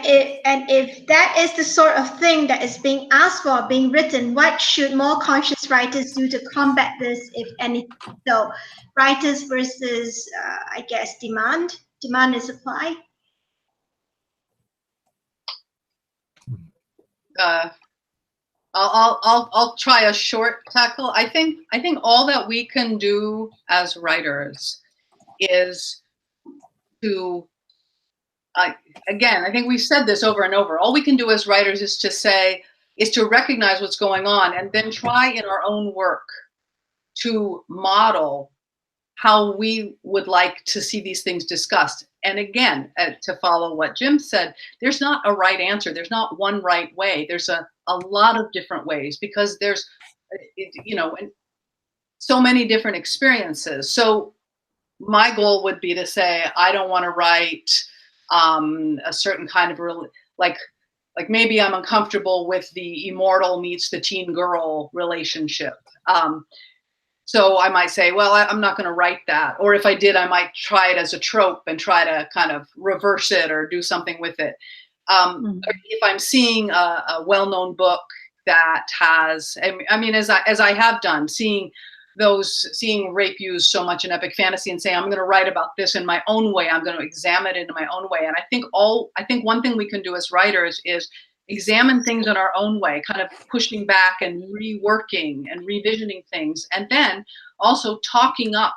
if that is the sort of thing that is being asked for, being written, what should more conscious writers do to combat this, if anything? So, writers versus, I guess, demand and supply. I'll try a short tackle. I think all that we can do as writers is to, again, I think we've said this over and over. All we can do as writers is to recognize what's going on and then try in our own work to model how we would like to see these things discussed. And again, to follow what Jim said, there's not a right answer. There's not one right way. There's a lot of different ways, because there's, so many different experiences. So my goal would be to say, I don't want to write a certain kind of, like maybe I'm uncomfortable with the immortal meets the teen girl relationship. So I might say, well, I'm not going to write that. Or if I did, I might try it as a trope and try to kind of reverse it or do something with it. If I'm seeing a well-known book that has, I mean, as I have done, seeing rape used so much in epic fantasy and say, I'm going to write about this in my own way. I'm going to examine it in my own way. And I think one thing we can do as writers is examine things in our own way, kind of pushing back and reworking and revisioning things, and then also talking up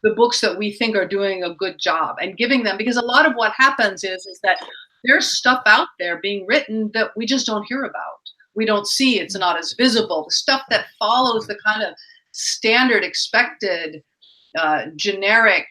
the books that we think are doing a good job and giving them, because a lot of what happens is that there's stuff out there being written that we just don't hear about. We don't see, it's not as visible. The stuff that follows the kind of standard, expected, generic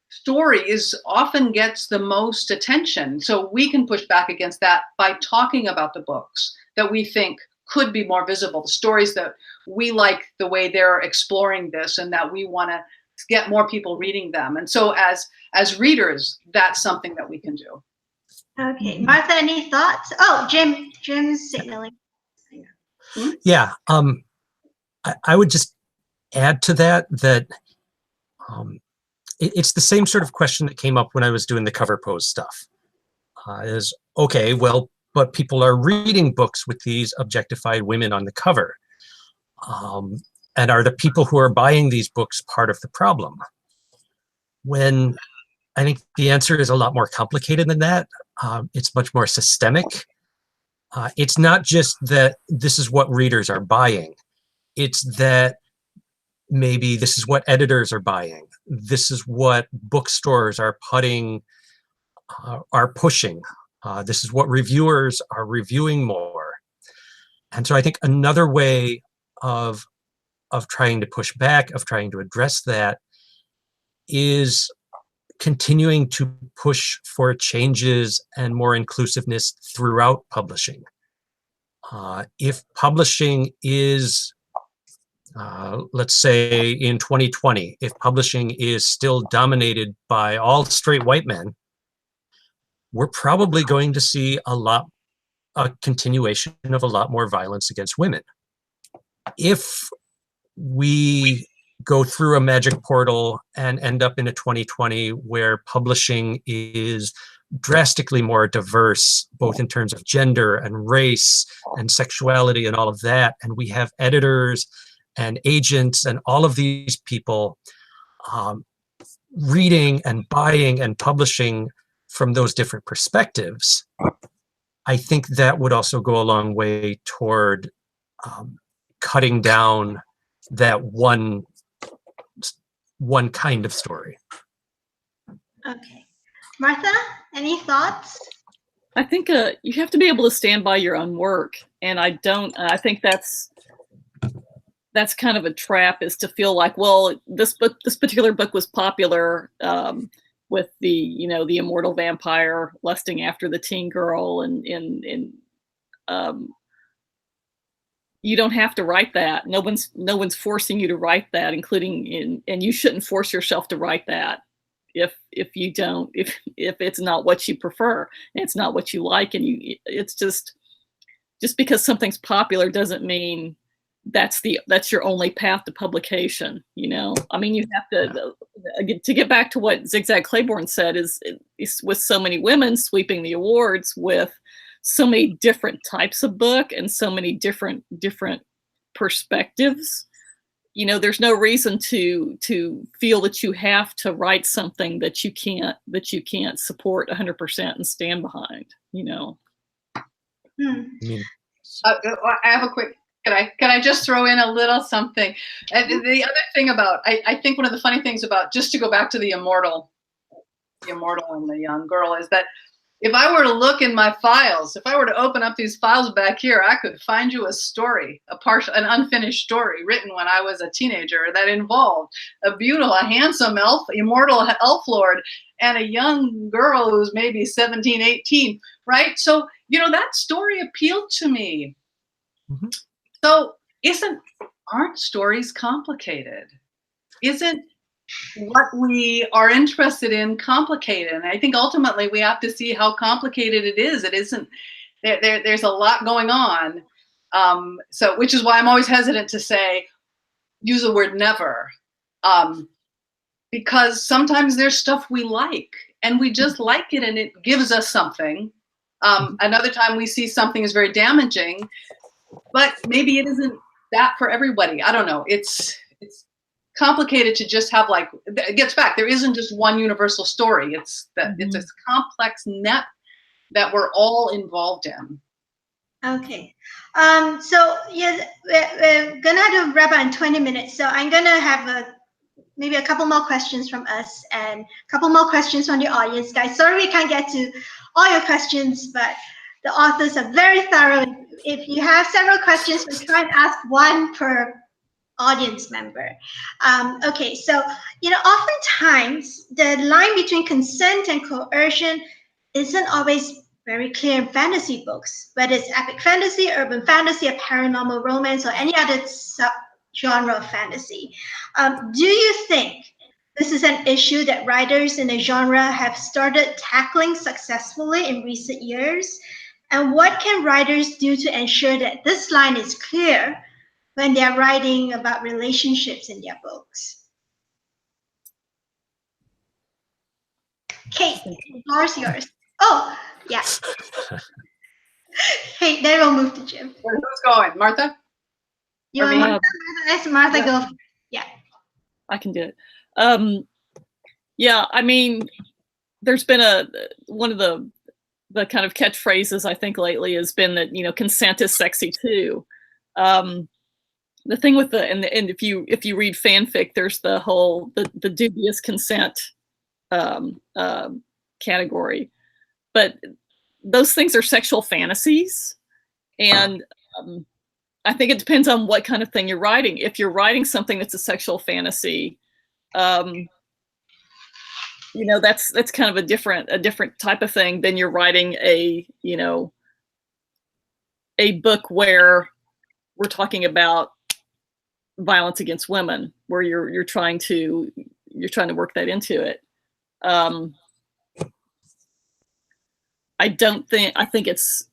story often gets the most attention. So we can push back against that by talking about the books that we think could be more visible, the stories that we like the way they're exploring this and that we want to get more people reading them. And so as readers, that's something that we can do. Okay, Martha, any thoughts? Oh, Jim's signaling. Yeah, I would just add to that it's the same sort of question that came up when I was doing the cover pose stuff. Is, okay, well, but people are reading books with these objectified women on the cover. And are the people who are buying these books part of the problem? When I think the answer is a lot more complicated than that. It's much more systemic. It's not just that this is what readers are buying. It's that maybe this is what editors are buying. This is what bookstores are pushing. This is what reviewers are reviewing more. And so I think another way of trying to push back, of trying to address that, is continuing to push for changes and more inclusiveness throughout publishing. If publishing is, let's say in 2020, if publishing is still dominated by all straight white men, we're probably going to see a continuation of a lot more violence against women. If we go through a magic portal and end up in a 2020 where publishing is drastically more diverse, both in terms of gender and race and sexuality and all of that, and we have editors and agents and all of these people reading and buying and publishing from those different perspectives, I think that would also go a long way toward cutting down that one kind of story. Okay. Martha, any thoughts? I think you have to be able to stand by your own work. And I think that's kind of a trap, is to feel like, well, this particular book was popular with the immortal vampire lusting after the teen girl, and you don't have to write that. No one's forcing you to write that, and you shouldn't force yourself to write that if it's not what you prefer, and it's not what you like, and it's just because something's popular doesn't mean that's your only path to publication. You know, I mean, you have to get back to what Zigzag Claiborne said, is with so many women sweeping the awards with so many different types of book and so many different perspectives. You know, there's no reason to feel that you have to write something that you can't support 100% and stand behind. You know. I have a quick. Can I just throw in a little something? And the other thing about, I think one of the funny things about, just to go back to the immortal and the young girl, is that if I were to look in my files, if I were to open up these files back here, I could find you a story, an unfinished story written when I was a teenager that involved a handsome immortal elf lord and a young girl who was maybe 17, 18, right? So, you know, that story appealed to me. Mm-hmm. So aren't stories complicated? Isn't what we are interested in complicated? And I think ultimately we have to see how complicated it is. It isn't, there's a lot going on. So, which is why I'm always hesitant to use the word never. Because sometimes there's stuff we like and we just like it and it gives us something. Another time we see something is very damaging, but maybe it isn't that for everybody. I don't know. It's complicated to just have, like, it gets back. There isn't just one universal story. It's it's this complex net that we're all involved in. Okay. So yeah, we're gonna have to wrap up in 20 minutes. So I'm gonna have maybe a couple more questions from us and a couple more questions from the audience, guys. Sorry we can't get to all your questions, but the authors are very thorough. If you have several questions, we'll try and ask one per audience member. Okay, so, you know, oftentimes the line between consent and coercion isn't always very clear in fantasy books, whether it's epic fantasy, urban fantasy, or paranormal romance, or any other subgenre of fantasy. Do you think this is an issue that writers in the genre have started tackling successfully in recent years? And what can writers do to ensure that this line is clear when they're writing about relationships in their books? Kate, the floor is yours. Oh, yeah. Hey, then we'll move to Jim. Who's going? Martha? You want Martha? Let's Martha go. Yeah. I can do it. Yeah, I mean, there's been one of the kind of catchphrases I think lately has been that, you know, consent is sexy too. The thing with and if you read fanfic, there's the whole the dubious consent category, but those things are sexual fantasies, and I think it depends on what kind of thing you're writing. If you're writing something that's a sexual fantasy, you know, that's kind of a different type of thing than you're writing a book where we're talking about violence against women, where you're trying to work that into it. I think it's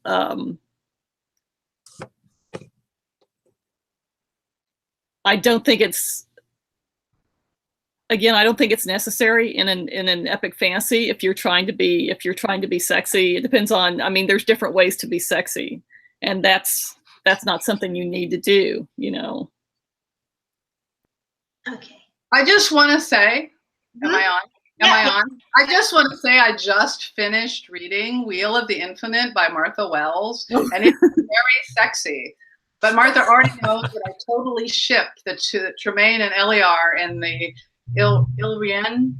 I don't think it's necessary in an epic fantasy if you're trying to be sexy. It depends on, I mean, there's different ways to be sexy, and that's not something you need to do, you know. Okay. I just want to say, am I on? Am I on? I just want to say I just finished reading Wheel of the Infinite by Martha Wells, and it's very sexy. But Martha already knows that I totally shipped the Tremaine and Elliott in the Ilrien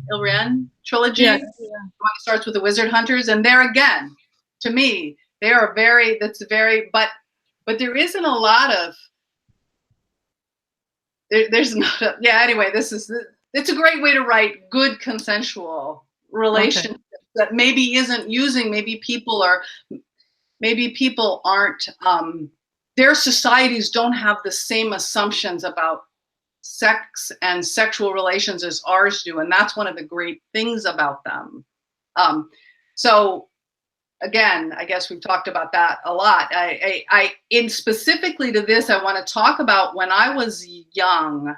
trilogy. Yeah. One starts with the Wizard Hunters, and there again, to me, they are but there isn't a lot of. There's not a, yeah. Anyway, it's a great way to write good consensual relationships that maybe isn't using. Maybe people aren't. Their societies don't have the same assumptions about sex and sexual relations as ours do, and that's one of the great things about them. So again, I guess we've talked about that a lot. In specifically to this, I want to talk about when I was young,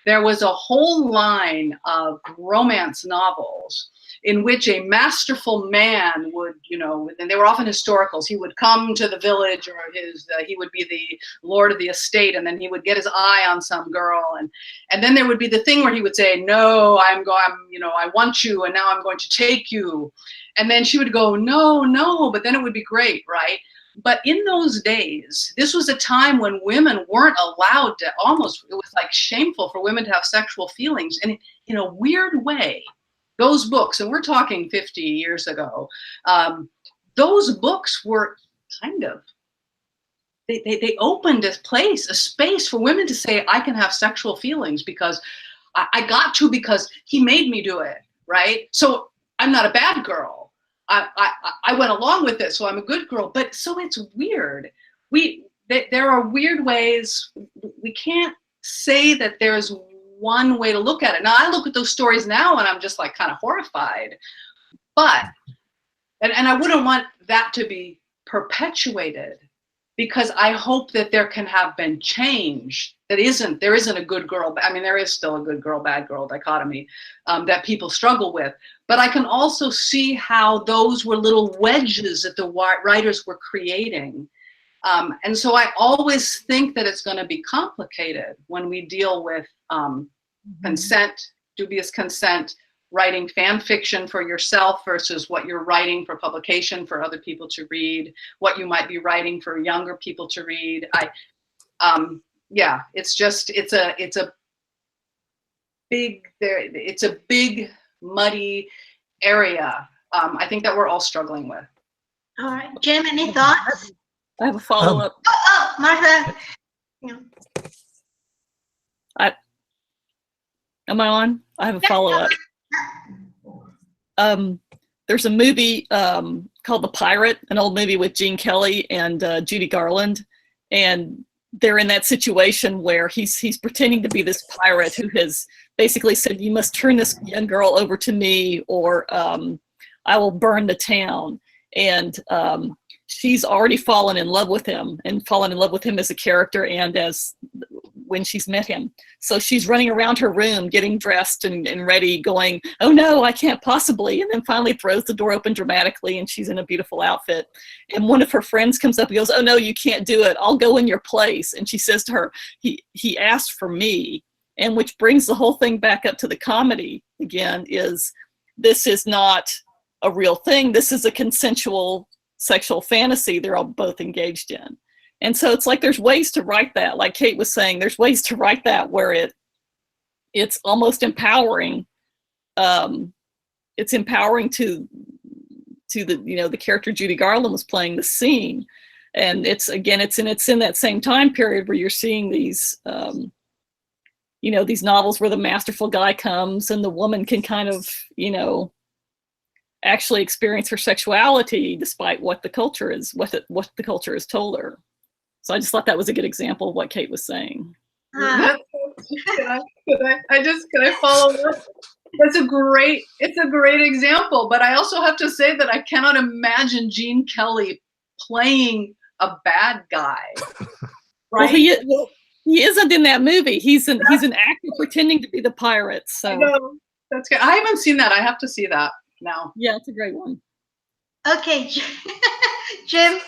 there was a whole line of romance novels in which a masterful man would, and they were often historicals. He would come to the village, or he would be the lord of the estate, and then he would get his eye on some girl, and then there would be the thing where he would say, "No, I want you, and now I'm going to take you," and then she would go, "No, no," but then it would be great, right? But in those days, this was a time when women weren't allowed to, it was like shameful for women to have sexual feelings, and in a weird way, those books, and we're talking 50 years ago, those books were kind of, they opened a space for women to say, I can have sexual feelings because I got to, because he made me do it, right? So I'm not a bad girl. I went along with it, so I'm a good girl. But so it's weird. There are weird ways. We can't say that there's one way to look at it. Now, I look at those stories now and I'm just like kind of horrified, but, and I wouldn't want that to be perpetuated, because I hope that there can have been change. There isn't a good girl. I mean, there is still a good girl, bad girl dichotomy that people struggle with, but I can also see how those were little wedges that the writers were creating. And so I always think that it's going to be complicated when we deal with consent, dubious consent, writing fan fiction for yourself versus what you're writing for publication for other people to read, what you might be writing for younger people to read. Yeah, it's a big, muddy area. I think that we're all struggling with. All right, Jim, any thoughts? I have a follow-up. Oh, Martha. Am I on? I have a follow-up. There's a movie called The Pirate, an old movie with Gene Kelly and Judy Garland, and they're in that situation where he's pretending to be this pirate who has basically said, you must turn this young girl over to me, or I will burn the town. And she's already fallen in love with him, and fallen in love with him as a character and as when she's met him. So she's running around her room getting dressed and ready, going, oh no, I can't possibly, and then finally throws the door open dramatically and she's in a beautiful outfit. And one of her friends comes up and goes, oh no, you can't do it, I'll go in your place. And she says to her, he asked for me. And which brings the whole thing back up to the comedy again, is this is not a real thing, this is a consensual sexual fantasy they're all both engaged in. And so it's like there's ways to write that, like Kate was saying, there's ways to write that where it's almost empowering. It's empowering to the the character Judy Garland was playing the scene, and it's in that same time period where you're seeing these these novels where the masterful guy comes and the woman can kind of actually experience her sexuality despite what the culture has told her. So I just thought that was a good example of what Kate was saying. Can I follow up? It's a great example, but I also have to say that I cannot imagine Gene Kelly playing a bad guy. Right? Well, he isn't in that movie. He's an actor pretending to be the pirate. So that's good. I haven't seen that. I have to see that now. Yeah, it's a great one. Okay, Jim,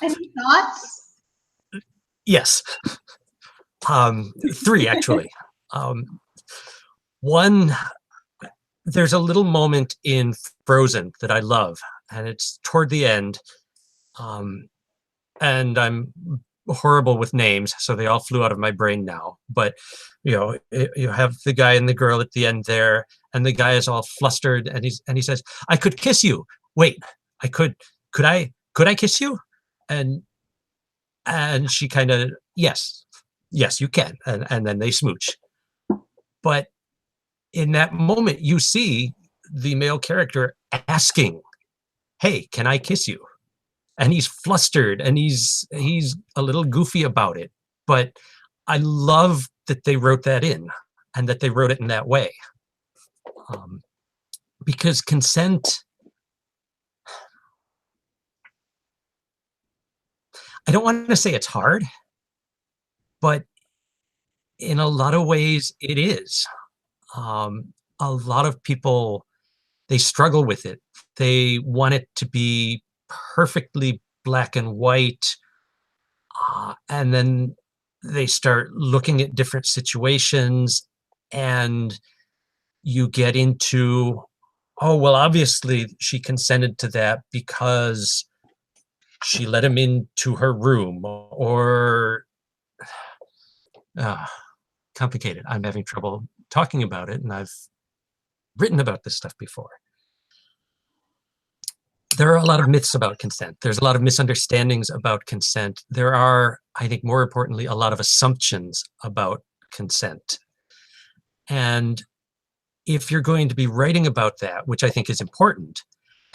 any thoughts? Yes. 3 actually. One, there's a little moment in Frozen that I love, and it's toward the end. And I'm horrible with names, so they all flew out of my brain now. But you have the guy and the girl at the end there, and the guy is all flustered, and he says, "I could kiss you." Wait, could I kiss you? And she kind of, yes, you can. And then they smooch. But in that moment, you see the male character asking, hey, can I kiss you? And he's flustered and he's a little goofy about it. But I love that they wrote that in and that they wrote it in that way. Because consent, I don't want to say it's hard, but in a lot of ways it is. A lot of people, they struggle with it. They want it to be perfectly black and white, and then they start looking at different situations, and you get into, oh, well, obviously she consented to that because she let him into her room, or complicated. I'm having trouble talking about it, and I've written about this stuff before. There are a lot of myths about consent. There's a lot of misunderstandings about consent. There are, I think more importantly, a lot of assumptions about consent. And if you're going to be writing about that, which I think is important,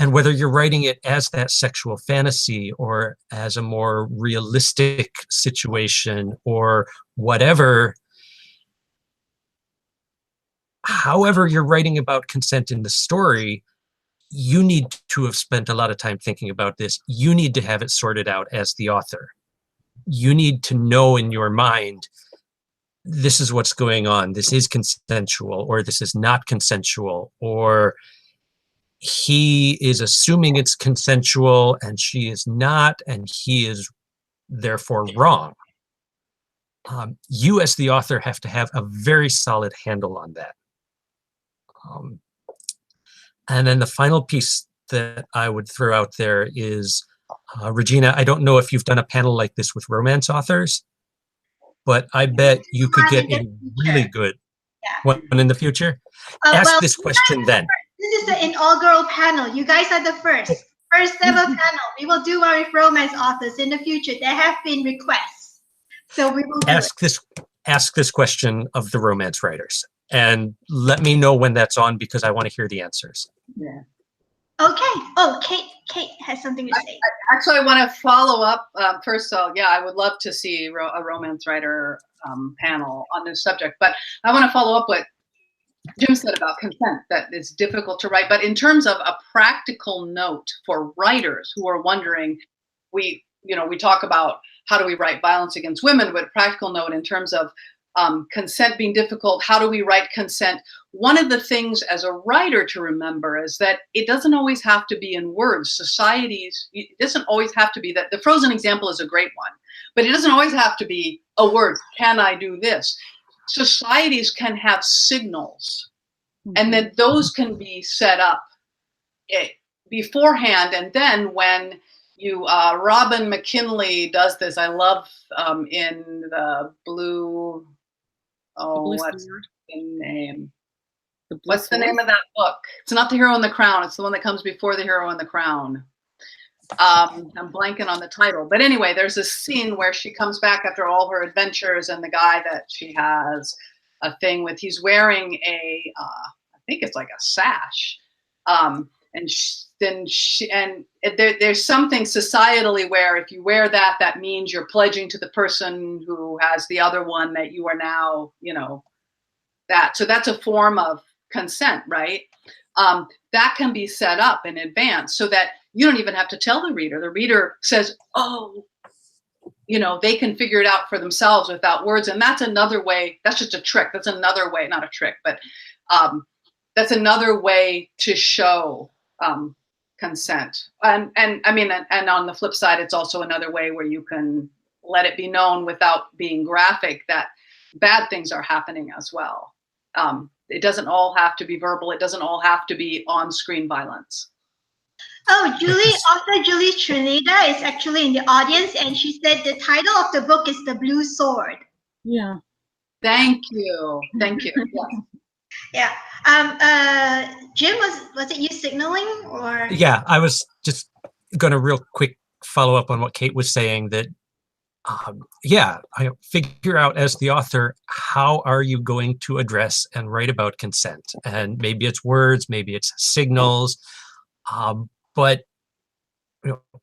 and whether you're writing it as that sexual fantasy or as a more realistic situation or whatever, however you're writing about consent in the story, you need to have spent a lot of time thinking about this. You need to have it sorted out as the author. You need to know in your mind, this is what's going on. This is consensual, or this is not consensual, or he is assuming it's consensual and she is not, and he is therefore wrong. You as the author have to have a very solid handle on that. And then the final piece that I would throw out there is, Regina, I don't know if you've done a panel like this with romance authors, but I bet you could get a really good one in the future. Ask this question then. This is an all-girl panel. You guys are the first ever panel. We will do one with romance authors in the future. There have been requests, so we will ask this question of the romance writers, and let me know when that's on, because I want to hear the answers. Yeah. Okay. Oh, Kate has something to say. Actually, I want to follow up. First of all, yeah, I would love to see a romance writer panel on this subject, but I want to follow up what Jim said about consent, that it's difficult to write. But in terms of a practical note for writers who are wondering, we talk about how do we write violence against women, but a practical note in terms of consent being difficult, how do we write consent? One of the things as a writer to remember is that it doesn't always have to be in words. Societies, it doesn't always have to be that. The Frozen example is a great one, but it doesn't always have to be a word. Can I do this? Societies can have signals, and then those can be set up beforehand. And then when you, Robin McKinley does this, I love in the Blue, what's the name? What's the name of that book? It's not The Hero and the Crown. It's the one that comes before The Hero and the Crown. I'm blanking on the title. But anyway, there's a scene where she comes back after all her adventures, and the guy that she has a thing with, he's wearing a, I think it's like a sash. There's something societally where if you wear that, that means you're pledging to the person who has the other one that you are now, that. So that's a form of consent, right? That can be set up in advance so that you don't even have to tell the reader. The reader says, oh, they can figure it out for themselves without words. And that's another way, that's just a trick. That's another way, not a trick, but that's another way to show consent. And I mean, and on the flip side, it's also another way where you can let it be known without being graphic that bad things are happening as well. It doesn't all have to be verbal. It doesn't all have to be on-screen violence. Oh, author Julie Trinidad is actually in the audience, and she said the title of the book is The Blue Sword. Yeah. Thank you. Thank you. Yes. Yeah. Jim, was it you signaling, or? Yeah, I was just going to real quick follow up on what Kate was saying, that I figure out as the author, how are you going to address and write about consent? And maybe it's words, maybe it's signals, but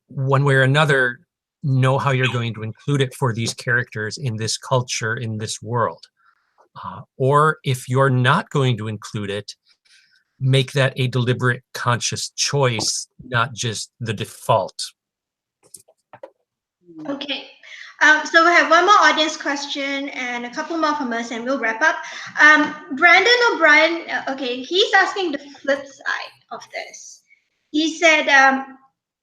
one way or another, know how you're going to include it for these characters in this culture, in this world. Or if you're not going to include it, make that a deliberate, conscious choice, not just the default. Okay. So we have one more audience question and a couple more from us, and we'll wrap up. Brandon O'Brien, okay, he's asking the flip side of this. He said,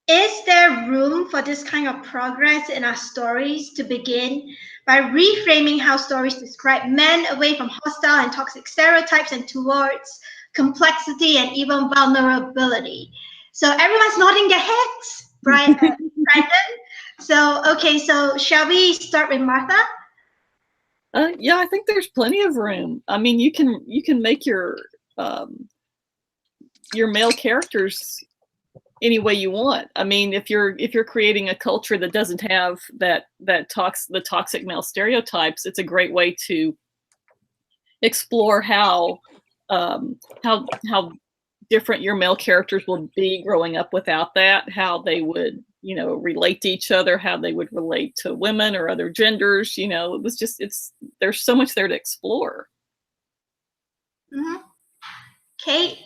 is there room for this kind of progress in our stories to begin by reframing how stories describe men away from hostile and toxic stereotypes and towards complexity and even vulnerability? So everyone's nodding their heads, right, Brandon? So, okay, so shall we start with Martha? Yeah, I think there's plenty of room. I mean, you can make your male characters any way you want. I mean, if you're creating a culture that doesn't have the toxic male stereotypes, it's a great way to explore how different your male characters will be growing up without that, how they would, relate to each other, how they would relate to women or other genders. It was just, there's so much there to explore. Mm-hmm. Kate?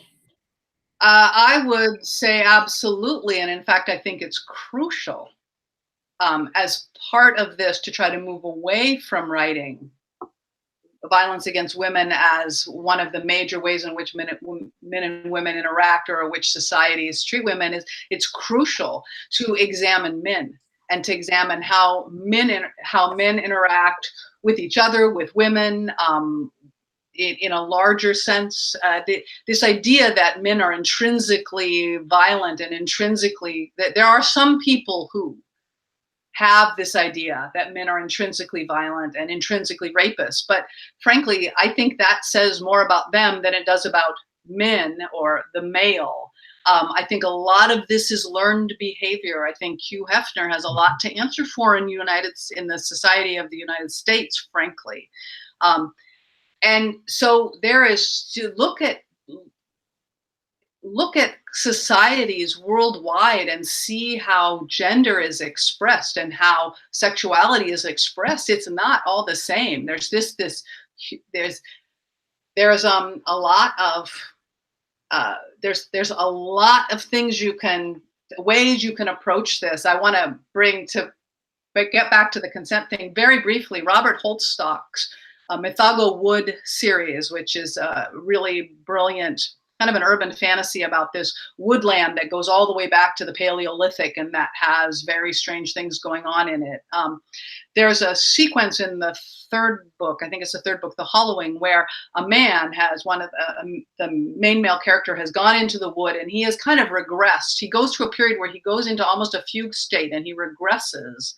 I would say absolutely. And in fact, I think it's crucial as part of this to try to move away from writing violence against women as one of the major ways in which men and women interact, or which societies treat women. It's crucial to examine men and to examine how men interact with each other, with women, in a larger sense. This idea that men are intrinsically violent and that there are some people who have this idea that men are intrinsically violent and intrinsically rapists. But frankly, I think that says more about them than it does about men or the male. I think a lot of this is learned behavior. I think Hugh Hefner has a lot to answer for in the society of the United States, frankly. And so there is to look at societies worldwide and see how gender is expressed and how sexuality is expressed. It's not all the same. There's a lot of ways you can approach this. I want to get back to the consent thing very briefly. Robert Holstock's Mythago Wood series, which is a really brilliant kind of an urban fantasy about this woodland that goes all the way back to the Paleolithic and that has very strange things going on in it. There's a sequence in the third book, I think it's the third book, The Hollowing, where a man has the main male character has gone into the wood and he has kind of regressed. He goes through a period where he goes into almost a fugue state and he regresses.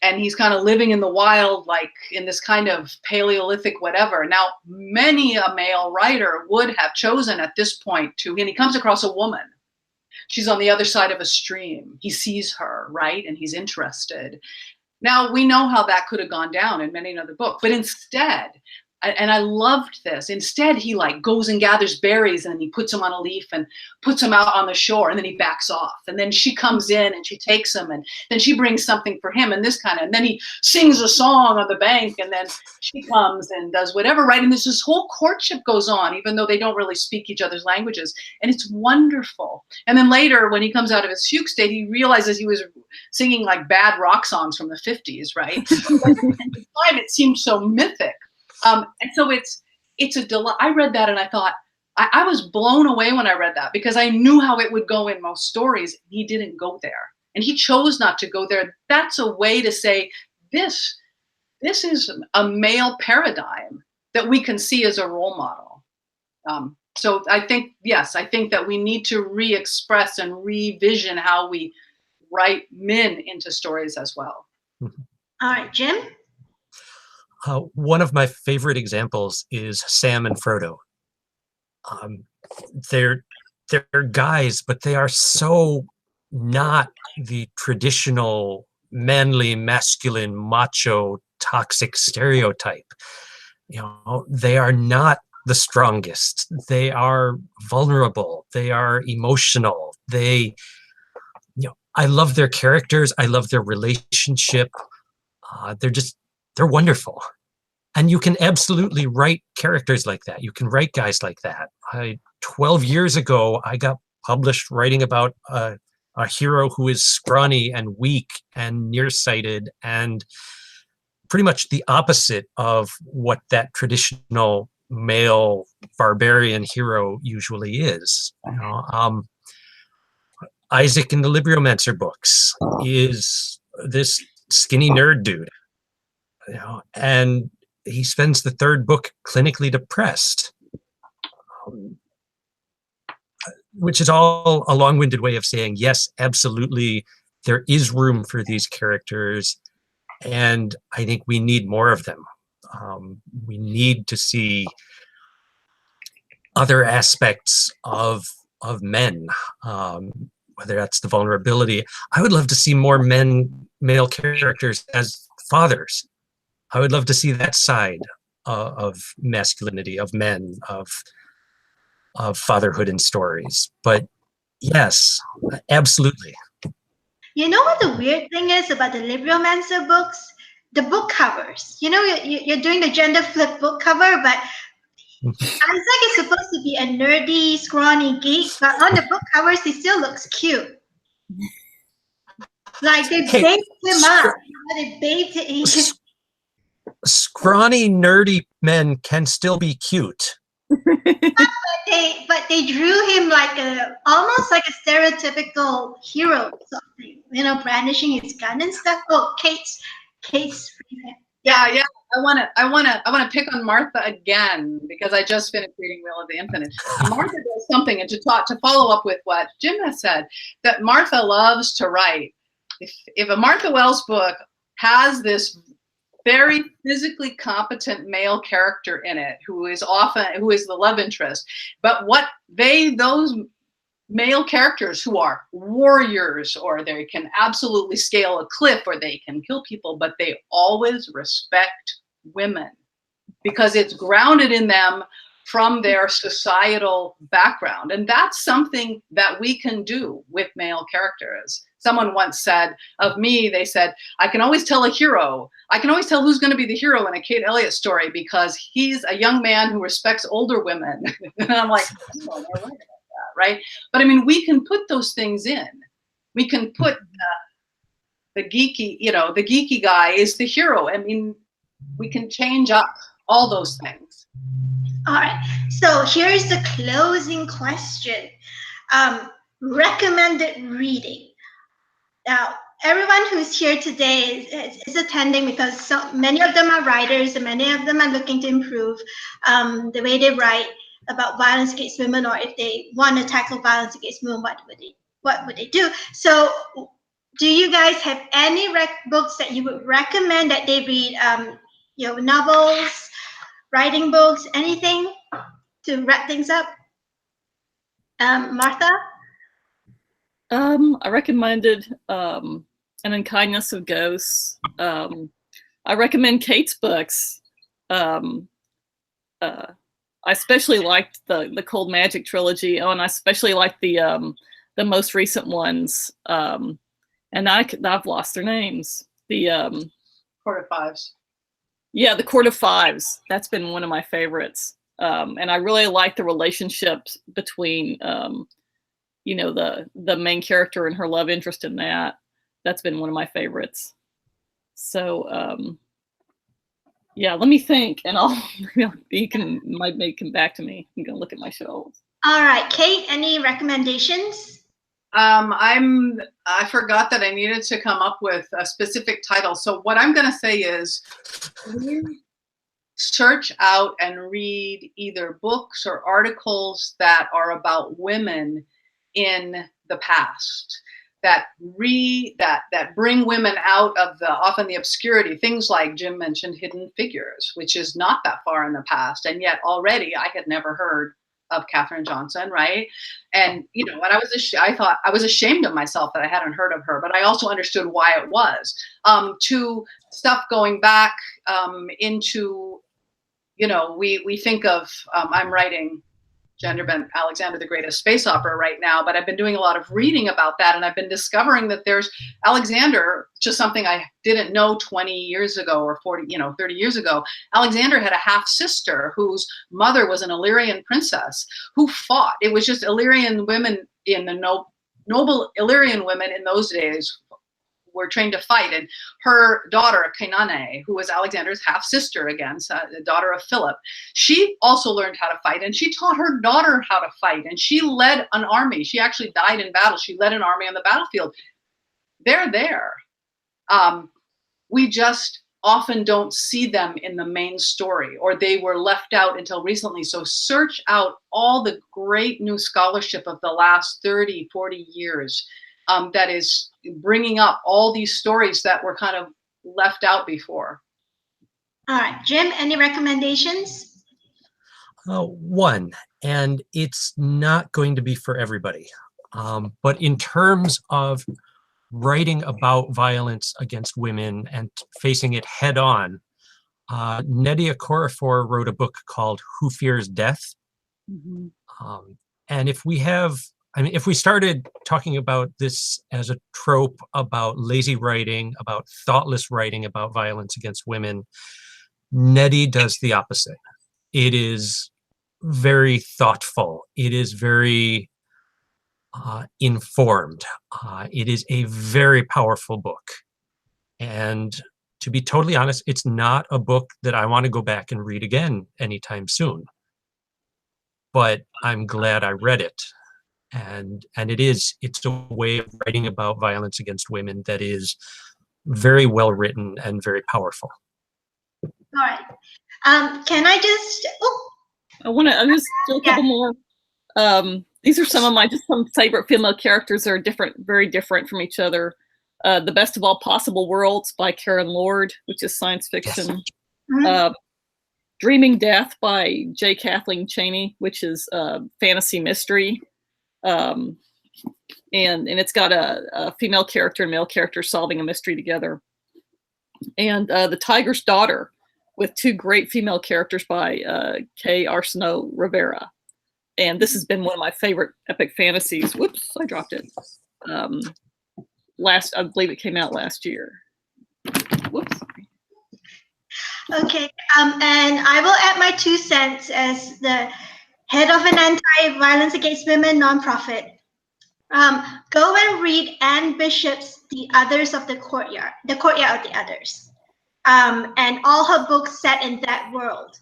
And he's kind of living in the wild, like in this kind of Paleolithic whatever. Now, many a male writer would have chosen at this point and he comes across a woman. She's on the other side of a stream. He sees her, right? And he's interested. Now, we know how that could have gone down in many another book, but instead, and I loved this. Instead, he goes and gathers berries and he puts them on a leaf and puts them out on the shore, and then he backs off. And then she comes in and she takes them, and then she brings something for him and and then he sings a song on the bank, and then she comes and does whatever, right? And this whole courtship goes on, even though they don't really speak each other's languages. And it's wonderful. And then later, when he comes out of his fugue state, he realizes he was singing bad rock songs from the 50s, right? But at the time, it seemed so mythic. And so it's a delight. I read that and I thought, I was blown away when I read that, because I knew how it would go in most stories. He didn't go there, and he chose not to go there. That's a way to say this is a male paradigm that we can see as a role model. So I think that we need to re-express and revision how we write men into stories as well. All right, Jim? One of my favorite examples is Sam and Frodo. They're guys, but they are so not the traditional manly, masculine, macho, toxic stereotype. They are not the strongest. They are vulnerable. They are emotional. I love their characters. I love their relationship. They're wonderful. And you can absolutely write characters like that. You can write guys like that. 12 years ago, I got published writing about a a hero who is scrawny and weak and nearsighted and pretty much the opposite of what that traditional male barbarian hero usually is. Isaac in the Libromancer books is this skinny nerd dude, and he spends the third book clinically depressed, which is all a long-winded way of saying, yes, absolutely, there is room for these characters, and I think we need more of them. We need to see other aspects of men, whether that's the vulnerability. I would love to see more male characters as fathers. I would love to see that side of masculinity, of men, of fatherhood in stories. But yes, absolutely. You know what the weird thing is about the Libromancer books? The book covers. You know, you're doing the gender flip book cover, but Isaac is supposed to be a nerdy, scrawny geek, but on the book covers, he still looks cute. Like they baked him up. They baked it. Scrawny, nerdy men can still be cute. But they drew him like almost like a stereotypical hero something, you know, brandishing his gun and stuff. Oh, Kate's. Yeah. I wanna pick on Martha again because I just finished reading Wheel of the Infinite. Martha does something, and to follow up with what Jim has said, that Martha loves to write. If a Martha Wells book has this very physically competent male character in it who is the love interest, but those male characters who are warriors, or they can absolutely scale a cliff, or they can kill people, but they always respect women because it's grounded in them from their societal background. And that's something that we can do with male characters. Someone once said of me, they said, I can always tell who's going to be the hero in a Kate Elliott story because he's a young man who respects older women. And I'm like, oh, no, right about that, right? But I mean, we can put those things in. We can put the geeky guy is the hero. I mean, we can change up all those things. All right. So here's the closing question. Recommended reading. Now, everyone who's here today is attending because so many of them are writers and many of them are looking to improve the way they write about violence against women, or if they want to tackle violence against women, what would they do? So do you guys have any books that you would recommend that they read? Novels, writing books, anything to wrap things up? Martha? I recommended An Unkindness of Ghosts. I recommend Kate's books. I especially liked the Cold Magic trilogy. Oh, and I especially liked the most recent ones. And I've lost their names. The Court of Fives. Yeah, the Court of Fives. That's been one of my favorites. And I really like the relationships between the main character and her love interest in that. That's been one of my favorites. So yeah, let me think, and you can come back to me. I'm gonna look at my shelves. All right, Kate, any recommendations? I forgot that I needed to come up with a specific title. So what I'm gonna say is search out and read either books or articles that are about women in the past, that bring women out of often the obscurity. Things like Jim mentioned, Hidden Figures, which is not that far in the past, and yet already I had never heard of Katherine Johnson, right? And when I thought I was ashamed of myself that I hadn't heard of her, but I also understood why it was. To stuff going back into, we think of I'm writing Gender Bent Alexander the Greatest Space Opera right now, but I've been doing a lot of reading about that, and I've been discovering that there's Alexander, just something I didn't know 20 years ago or 30 years ago. Alexander had a half sister whose mother was an Illyrian princess who fought. It was just Illyrian women in the noble Illyrian women in those days were trained to fight. And her daughter, Kainane, who was Alexander's half-sister again, so the daughter of Philip, she also learned how to fight, and she taught her daughter how to fight, and she led an army. She actually died in battle. She led an army on the battlefield. They're there. We just often don't see them in the main story, or they were left out until recently. So search out all the great new scholarship of the last 30, 40 years that is bringing up all these stories that were kind of left out before. All right, Jim, any recommendations? One, and it's not going to be for everybody, but in terms of writing about violence against women and facing it head on, Nnedi Okorafor wrote a book called Who Fears Death? Mm-hmm. And if we started talking about this as a trope about lazy writing, about thoughtless writing, about violence against women, Nnedi does the opposite. It is very thoughtful. It is very informed. It is a very powerful book. And to be totally honest, it's not a book that I want to go back and read again anytime soon. But I'm glad I read it. And it's a way of writing about violence against women that is very well written and very powerful. All right. Can I just, I just do a couple more. These are some favorite female characters that are different, very different from each other. The Best of All Possible Worlds by Karen Lord, which is science fiction. Yes. Dreaming Death by J. Kathleen Chaney, which is fantasy mystery. And it's got a female character and male character solving a mystery together. And The Tiger's Daughter, with two great female characters by Kay Arsenault Rivera. And this has been one of my favorite epic fantasies. Whoops, I dropped it. I believe it came out last year. Whoops. Okay, and I will add my 2 cents as the head of an anti-violence against women nonprofit. Go and read Anne Bishop's The Others of the Courtyard of the Others, and all her books set in that world.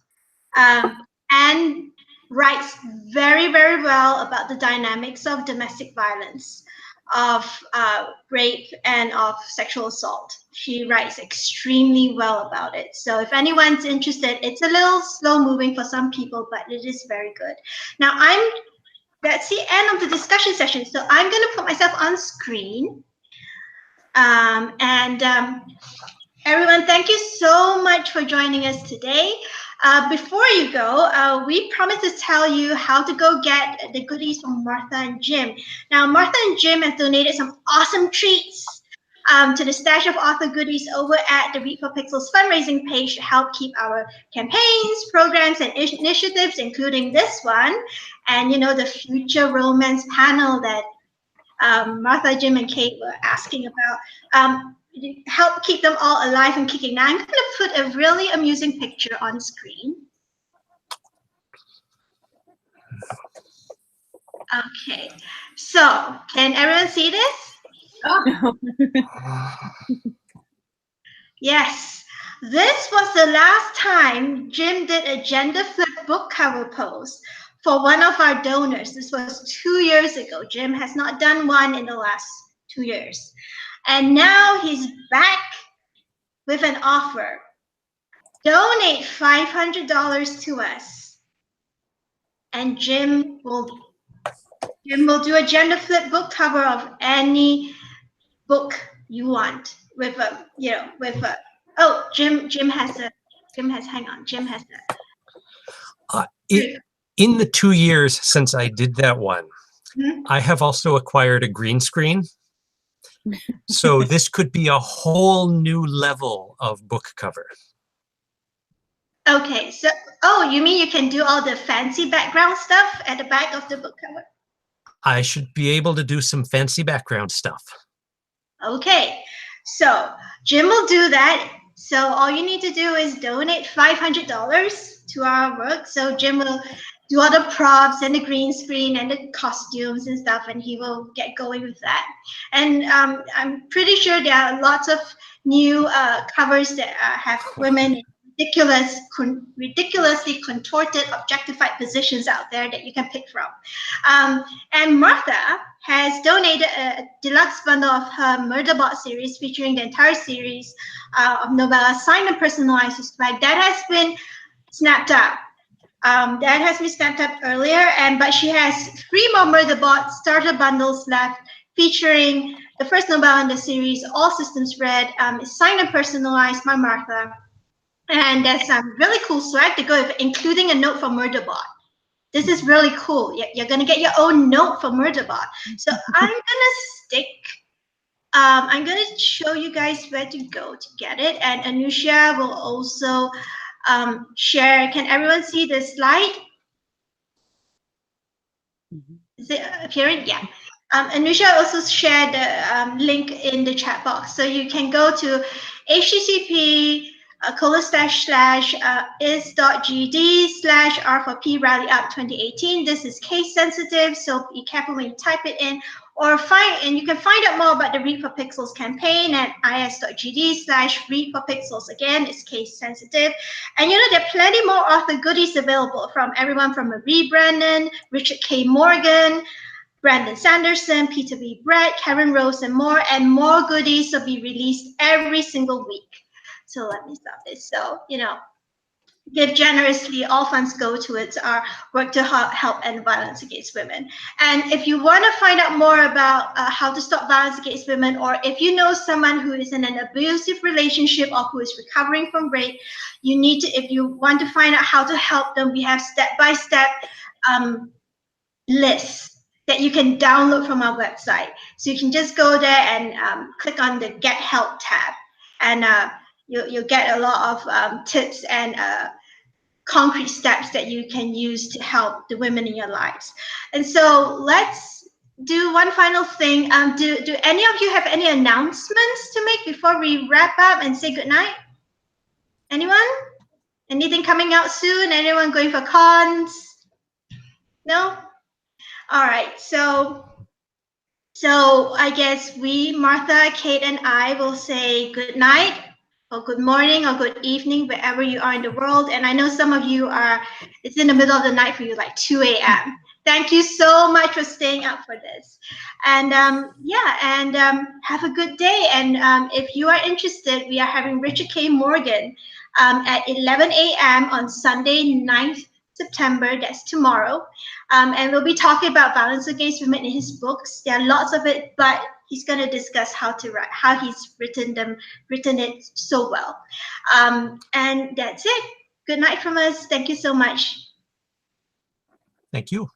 Anne writes very, very well about the dynamics of domestic violence, of rape, and of sexual assault. She writes extremely well about it. So if anyone's interested, it's a little slow moving for some people, but it is very good. Now that's the end of the discussion session. So I'm going to put myself on screen. Everyone, thank you so much for joining us today. Before you go, we promised to tell you how to go get the goodies from Martha and Jim. Now, Martha and Jim have donated some awesome treats to the stash of author goodies over at the Read for Pixels fundraising page to help keep our campaigns, programs, and initiatives, including this one, and the future romance panel that Martha, Jim, and Kate were asking about. Help keep them all alive and kicking. Now I'm going to put a really amusing picture on screen. Okay, so can everyone see this? Oh. Yes, this was the last time Jim did a gender flip book cover pose for one of our donors. This was 2 years ago. Jim has not done one in the last 2 years. And now he's back with an offer. Donate $500 to us, and Jim will do a gender flip book cover of any book you want with a Jim has in the 2 years since I did that one, I have also acquired a green screen. So this could be a whole new level of book cover. Okay, so, you mean you can do all the fancy background stuff at the back of the book cover? I should be able to do some fancy background stuff. Okay, so Jim will do that. So all you need to do is donate $500 to our work. So Jim will do all the props and the green screen and the costumes and stuff, and he will get going with that. And I'm pretty sure there are lots of new covers that have women in ridiculously contorted, objectified positions out there that you can pick from. And Martha has donated a deluxe bundle of her Murderbot series featuring the entire series of novellas signed and personalized. That has been snapped up. That has been snapped up earlier, but she has 3 more Murderbot starter bundles left featuring the first novella in the series, All Systems Red. It's signed and personalized by Martha. And there's some really cool swag to go with, including a note from Murderbot. This is really cool. You're going to get your own note from Murderbot. So I'm going to show you guys where to go to get it. And Anusha will also share. Can everyone see the slide? Is it appearing? Yeah. Anusha also shared the link in the chat box. So you can go to http://is.gd/R4P Rally Up 2018. This is case sensitive, so be careful when you type it in. And you can find out more about the Read for Pixels campaign at is.gd/readforpixels. Again, it's case sensitive. And there are plenty more author goodies available from everyone from Marie Brandon, Richard K. Morgan, Brandon Sanderson, Peter B. Brett, Karen Rose, and more goodies will be released every single week. So let me stop this. So, give generously. All funds go towards our work to help end violence against women. And if you want to find out more about how to stop violence against women, or if you know someone who is in an abusive relationship or who is recovering from rape, if you want to find out how to help them, we have step-by-step lists that you can download from our website. So you can just go there and click on the Get Help tab, and you'll get a lot of tips and concrete steps that you can use to help the women in your lives. And so let's do one final thing. Do any of you have any announcements to make before we wrap up and say goodnight? Anyone? Anything coming out soon? Anyone going for cons? No? All right, so I guess we, Martha, Kate, and I will say good night, or good morning, or good evening, wherever you are in the world. And I know some of you it's in the middle of the night for you, like 2 a.m. Thank you so much for staying up for this. And have a good day. And if you are interested, we are having Richard K. Morgan at 11 a.m. on Sunday, 9th September, that's tomorrow. And we'll be talking about violence against women in his books. There are lots of it, but he's going to discuss how he's written it so well. And that's it. Good night from us. Thank you so much. Thank you.